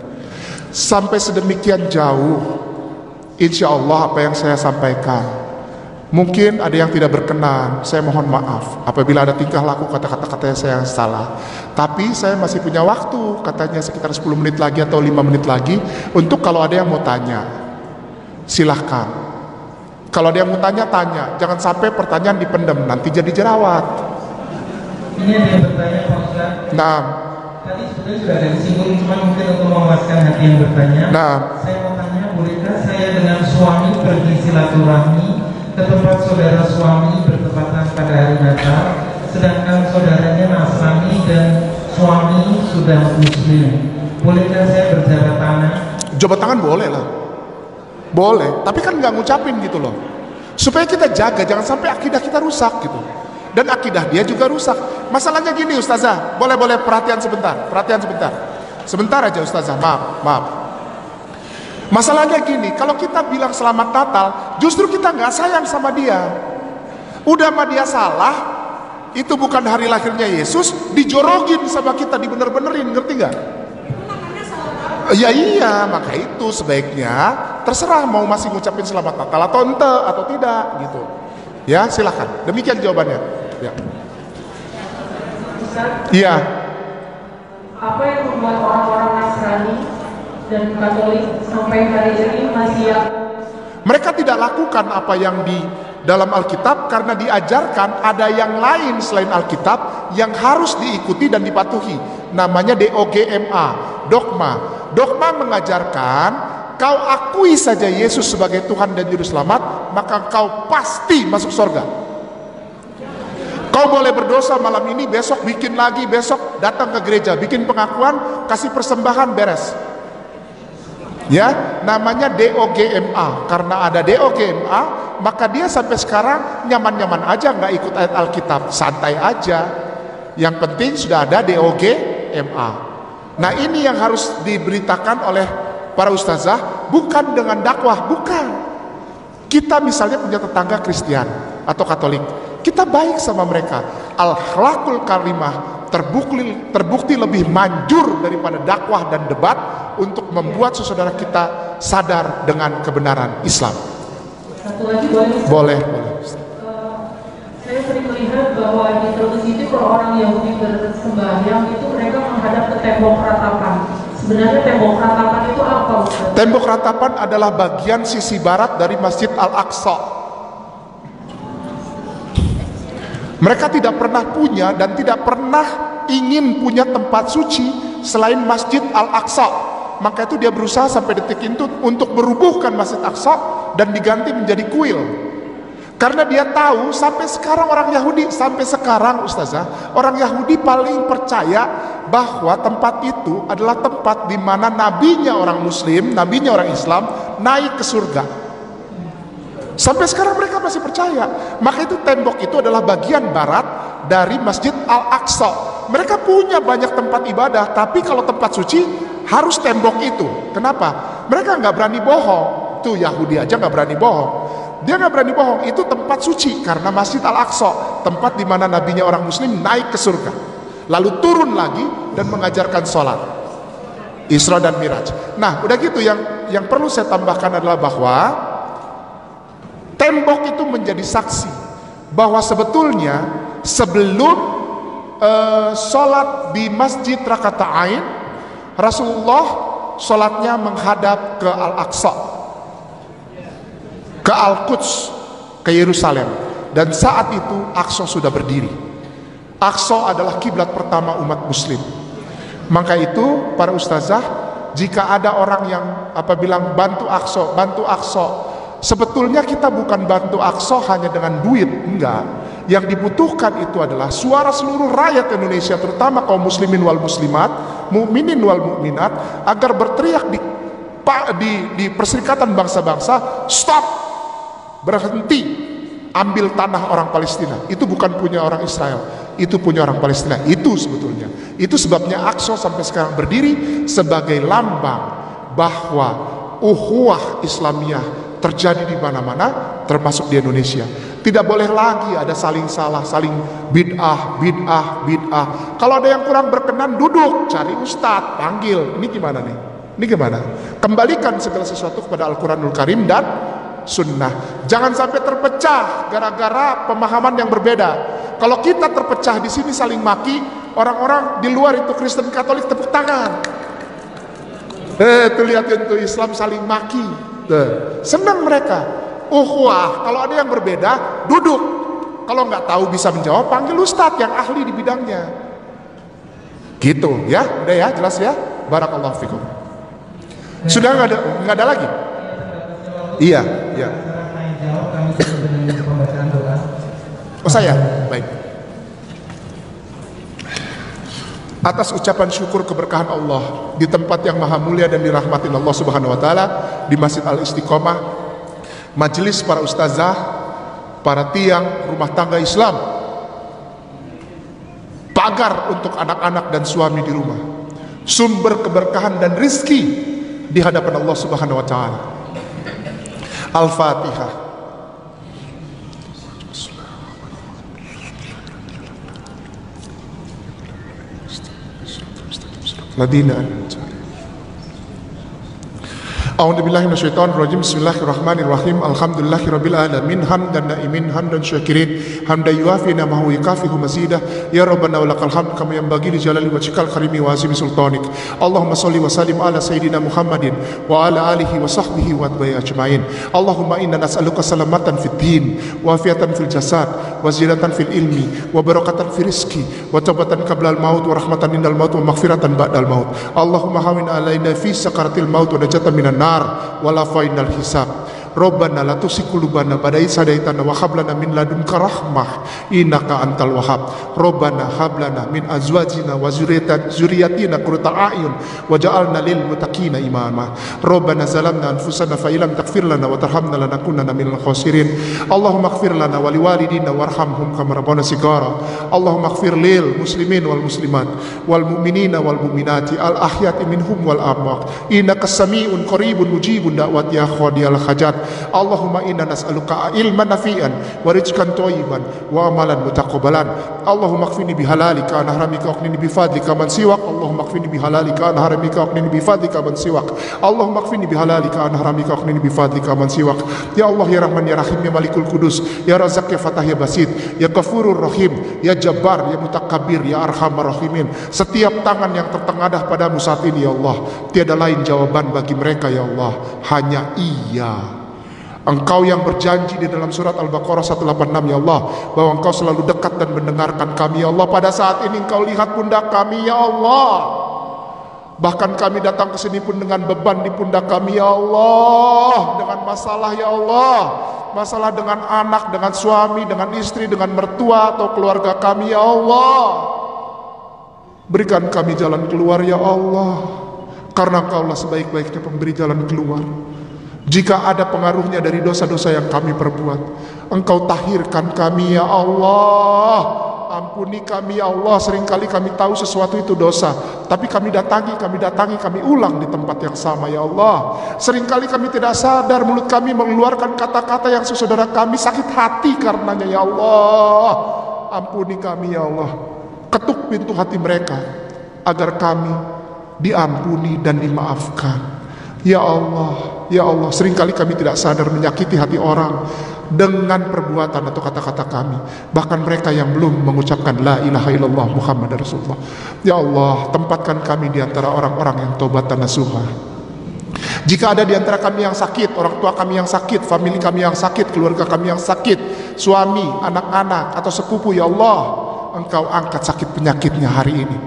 Sampai sedemikian jauh, insya Allah apa yang saya sampaikan mungkin ada yang tidak berkenan, saya mohon maaf apabila ada tingkah laku kata-kata saya yang salah. Tapi saya masih punya waktu, katanya sekitar 10 menit lagi atau 5 menit lagi, untuk kalau ada yang mau tanya, silahkan. Kalau ada yang mau tanya, tanya. Jangan sampai pertanyaan dipendam, nanti jadi jerawat. Ini ada yang bertanya Pak Ustaz. Nah, tadi sebenarnya sudah ada disinggung, cuma mungkin untuk memuaskan hati yang bertanya. Nah, saya mau tanya, bolehkah saya dengan suami pergi silaturahmi ke tempat saudara suami bertepatan pada hari Natal, sedangkan saudaranya Nasrani dan suami sudah Muslim? Bolehkah saya berjabat tangan? jabat tangan boleh lah, boleh. Tapi kan nggak ngucapin gitu loh, supaya kita jaga jangan sampai akidah kita rusak gitu. Dan akidah dia juga rusak. Masalahnya gini Ustazah, boleh perhatian sebentar. Sebentar aja Ustazah, maaf. Masalahnya gini, kalau kita bilang selamat Natal, justru kita nggak sayang sama dia. Udah sama dia salah, itu bukan hari lahirnya Yesus, dijorogin sama kita, dibener-benerin, ngerti nggak? Ya iya, maka itu sebaiknya terserah mau masih ngucapin selamat Natal atau ente atau tidak gitu. Ya silahkan, demikian jawabannya. Ya. Iya. Apa yang membuat orang-orang Nasrani dan Katolik sampai hari ini masih mereka tidak lakukan apa yang di dalam Alkitab karena diajarkan ada yang lain selain Alkitab yang harus diikuti dan dipatuhi. Namanya DOGMA, dogma. Dogma mengajarkan kau akui saja Yesus sebagai Tuhan dan Juru Selamat, maka kau pasti masuk surga. Kau boleh berdosa malam ini, besok bikin lagi, besok datang ke gereja, bikin pengakuan, kasih persembahan, beres. Ya, namanya DOGMA. Karena ada DOGMA, maka dia sampai sekarang nyaman-nyaman aja, nggak ikut ayat Alkitab, santai aja. Yang penting sudah ada DOGMA. Nah ini yang harus diberitakan oleh para ustazah, bukan dengan dakwah, bukan. Kita misalnya punya tetangga Kristen atau Katolik, kita baik sama mereka. Al-akhlakul karimah terbukti lebih manjur daripada dakwah dan debat untuk membuat saudara kita sadar dengan kebenaran Islam. Satu lagi boleh? Boleh. Saya sering melihat bahwa di televisi itu kalau orang Yahudi bersembahyang itu mereka menghadap ke tembok ratapan. Sebenarnya tembok ratapan itu apa, Ustaz? Tembok ratapan adalah bagian sisi barat dari Masjid Al-Aqsa. Mereka tidak pernah punya dan tidak pernah ingin punya tempat suci selain Masjid Al-Aqsa. Maka itu dia berusaha sampai detik itu untuk merubuhkan Masjid Al-Aqsa dan diganti menjadi kuil. Karena dia tahu sampai sekarang orang Yahudi, sampai sekarang ustazah, orang Yahudi paling percaya bahwa tempat itu adalah tempat di mana nabinya orang Muslim, nabinya orang Islam naik ke surga. Sampai sekarang mereka masih percaya. Maka itu tembok itu adalah bagian barat dari Masjid Al-Aqsa. Mereka punya banyak tempat ibadah, tapi kalau tempat suci harus tembok itu. Kenapa? Mereka nggak berani bohong. Tuh Yahudi aja nggak berani bohong. Dia nggak berani bohong. Itu tempat suci karena Masjid Al-Aqsa, tempat di mana nabinya orang Muslim naik ke surga, lalu turun lagi dan mengajarkan sholat Isra dan Miraj. Nah, udah gitu yang perlu saya tambahkan adalah bahwa tembok itu menjadi saksi bahwa sebetulnya sebelum sholat di Masjid Rakata'ain, Rasulullah sholatnya menghadap ke Al-Aqsa, ke Al-Quds, ke Yerusalem. Dan saat itu Aqsa sudah berdiri. Aqsa adalah kiblat pertama umat Muslim. Maka itu para ustazah, jika ada orang yang bilang bantu Aqsa, sebetulnya kita bukan bantu Aqsa hanya dengan duit, enggak. Yang dibutuhkan itu adalah suara seluruh rakyat Indonesia, terutama kaum muslimin wal muslimat, mukminin wal mukminat, agar berteriak di Perserikatan Bangsa-Bangsa, stop, berhenti ambil tanah orang Palestina. Itu bukan punya orang Israel, itu punya orang Palestina. Itu sebetulnya, itu sebabnya Aqsa sampai sekarang berdiri sebagai lambang bahwa ukhuwah Islamiyah terjadi di mana-mana, termasuk di Indonesia. Tidak boleh lagi ada saling salah, saling bid'ah. Kalau ada yang kurang berkenan, duduk, cari ustadz, panggil. Ini gimana nih? Ini gimana? Kembalikan segala sesuatu kepada Al-Quranul Karim dan Sunnah. Jangan sampai terpecah gara-gara pemahaman yang berbeda. Kalau kita terpecah di sini saling maki, orang-orang di luar itu Kristen Katolik tepuk tangan. Tuh lihatin tuh Islam saling maki. Senang mereka. Ukhuwah, kalau ada yang berbeda, duduk. Kalau nggak tahu bisa menjawab, panggil ustadz yang ahli di bidangnya. Gitu ya, udah ya, jelas ya. Barakallahu fikum. Sudah nggak ada lagi? Iya. Oh saya, baik. Atas ucapan syukur keberkahan Allah di tempat yang maha mulia dan dirahmatin Allah Subhanahu wa taala, di Masjid Al-Istiqomah, majelis para ustazah, para tiang rumah tangga Islam, pagar untuk anak-anak dan suami di rumah. sumber keberkahan dan rizki di hadapan Allah Subhanahu wa taala. Al-Fatihah. Ladina A'udzubillahi minasyaitonir rajim. Bismillahirrahmanirrahim. Alhamdulillahirabbil alamin hamdan naimin hamdan syakirin hamdan yuafi ni'amahu wa yukafi'u mazidah. Ya Rabbana walakal hamd kama yanbaghi li jalali wajhikal karimi wa azimi sultanik. Allahumma shalli wa sallim ala sayyidina Muhammadin wa ala alihi wa sahbihi wa atba'i ajmain. Allahumma inna nas'aluka salamatan fid din wa afiatan fil jasad wa ziyadatan fil ilmi wa barakatan fil rizqi wa taubatan qabla al maut wa rahmatan indal maut wa maghfiratan ba'dal maut. Allahumma hawin alaina fi sakaratil maut wa najatan minan nar wala fainal hisab. Rabbana la tuzigh qulubana ba'da idh hadaitana wa hab lana min ladunka rahmah innaka antal wahhab. Rabbana hab lana min azwajina wa zurriyyatina qurrata a'yun waj'alna lil muttaqina imama. Rabbana zalamna anfusana fa illam taghfir lana wa tarhamna lanakunanna minal khasirin. Allahumma ighfir lana wa liwalidina warhamhum kama rabbana shighara. Allahumma ighfir lil muslimin wal muslimat wal mu'minina wal mu'minati al ahyati minhum wal amwat innaka sami'un qaribun mujibun da'wat ya qadiyal hajat. Allahumma inna nas'aluka ilman nafi'an wa rizqan thayyiban wa amalan mutaqabbalan. Allahumma kfini bihalalika an haramika wa qini bifadlika man siwak. Allahumma kfini bihalalika an haramika wa qini bifadlika man siwak. Allahumma kfini bihalalika an haramika wa qini bifadlika man siwak. Ya Allah ya Rahman ya Rahim ya Malikul Qudus ya Razak ya Fatah ya Basit ya Ghafurur Rahim ya Jabbar ya Mutakabbir ya Arhamar Rahimin. Setiap tangan yang tertengadah padamu saat ini ya Allah, tiada lain jawaban bagi mereka ya Allah, hanya Iya. Engkau yang berjanji di dalam surat Al-Baqarah 186 ya Allah, bahwa Engkau selalu dekat dan mendengarkan kami ya Allah. Pada saat ini Engkau lihat pundak kami ya Allah. Bahkan kami datang ke sini pun dengan beban di pundak kami ya Allah, dengan masalah ya Allah, masalah dengan anak, dengan suami, dengan istri, dengan mertua atau keluarga kami ya Allah. Berikan kami jalan keluar ya Allah, karena Engkaulah sebaik-baiknya pemberi jalan keluar. Jika ada pengaruhnya dari dosa-dosa yang kami perbuat, Engkau tahirkan kami ya Allah. Ampuni kami ya Allah. Seringkali kami tahu sesuatu itu dosa, tapi kami datangi, kami ulang di tempat yang sama ya Allah. Seringkali kami tidak sadar mulut kami mengeluarkan kata-kata yang saudara kami sakit hati karenanya ya Allah. Ampuni kami ya Allah. Ketuk pintu hati mereka agar kami diampuni dan dimaafkan. Ya Allah, ya Allah, seringkali kami tidak sadar menyakiti hati orang dengan perbuatan atau kata-kata kami. Bahkan mereka yang belum mengucapkan la ilaha illallah Muhammad Rasulullah. Ya Allah, tempatkan kami di antara orang-orang yang taubat dan nasuha. Jika ada di antara kami yang sakit, orang tua kami yang sakit, famili kami yang sakit, keluarga kami yang sakit, suami, anak-anak, atau sepupu, ya Allah, Engkau angkat sakit penyakitnya hari ini.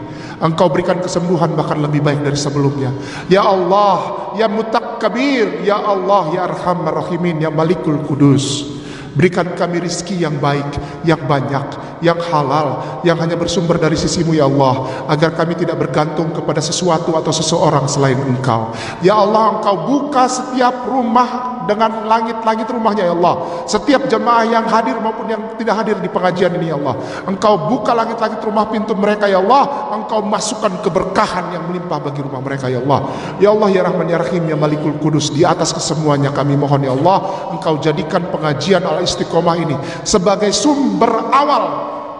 Engkau berikan kesembuhan bahkan lebih baik dari sebelumnya. Ya Allah, ya Mutakabbir, ya Allah, ya Arhamar Rahimin, ya Malikul Qudus. Berikan kami rizki yang baik, yang banyak, yang halal, yang hanya bersumber dari sisimu ya Allah, agar kami tidak bergantung kepada sesuatu atau seseorang selain Engkau. Ya Allah, Engkau buka setiap rumah dengan langit-langit rumahnya ya Allah. Setiap jemaah yang hadir maupun yang tidak hadir di pengajian ini ya Allah, Engkau buka langit-langit rumah pintu mereka ya Allah. Engkau masukkan keberkahan yang melimpah bagi rumah mereka ya Allah. Ya Allah, ya Rahman, ya Rahim, ya Malikul Qudus. Di atas kesemuanya kami mohon ya Allah, Engkau jadikan pengajian Al-Istiqomah ini sebagai sumber awal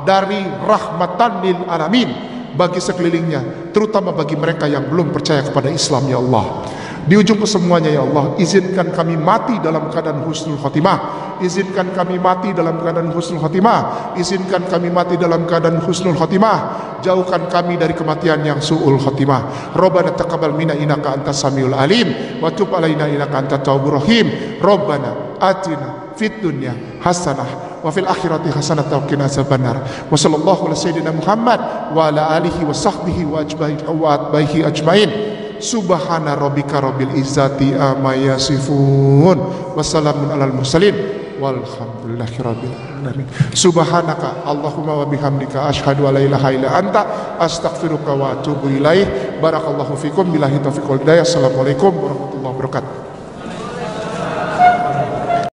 dari rahmatan lil alamin bagi sekelilingnya, terutama bagi mereka yang belum percaya kepada Islam ya Allah. Di ujung kesemuanya ya Allah, izinkan kami mati dalam keadaan husnul khotimah. Izinkan kami mati dalam keadaan husnul khotimah. Izinkan kami mati dalam keadaan husnul khotimah. Jauhkan kami dari kematian yang su'ul khotimah. Rabbana taqabbal minna innaka antas samiul alim wa tub alaina innaka antat tawwabur rahim. Rabbana atina fid dunya hasanah wa fil akhirati hasanah wa qina azabannar. Wa sallallahu ala sayyidina Muhammad wa ala alihi wa sahbihi wa atba'ihi ajmain. Subhana rabbika rabbil izzati amma yasifun wa salamun alal mursalin walhamdulillahi rabbil alamin. Subhanaka Allahumma wa bihamdika asyhadu an la ilaha illa anta astaghfiruka wa atubu ilaik. Barakallahu fikum, billahi taufiq wal hidayah. Assalamualaikum warahmatullahi wabarakatuh.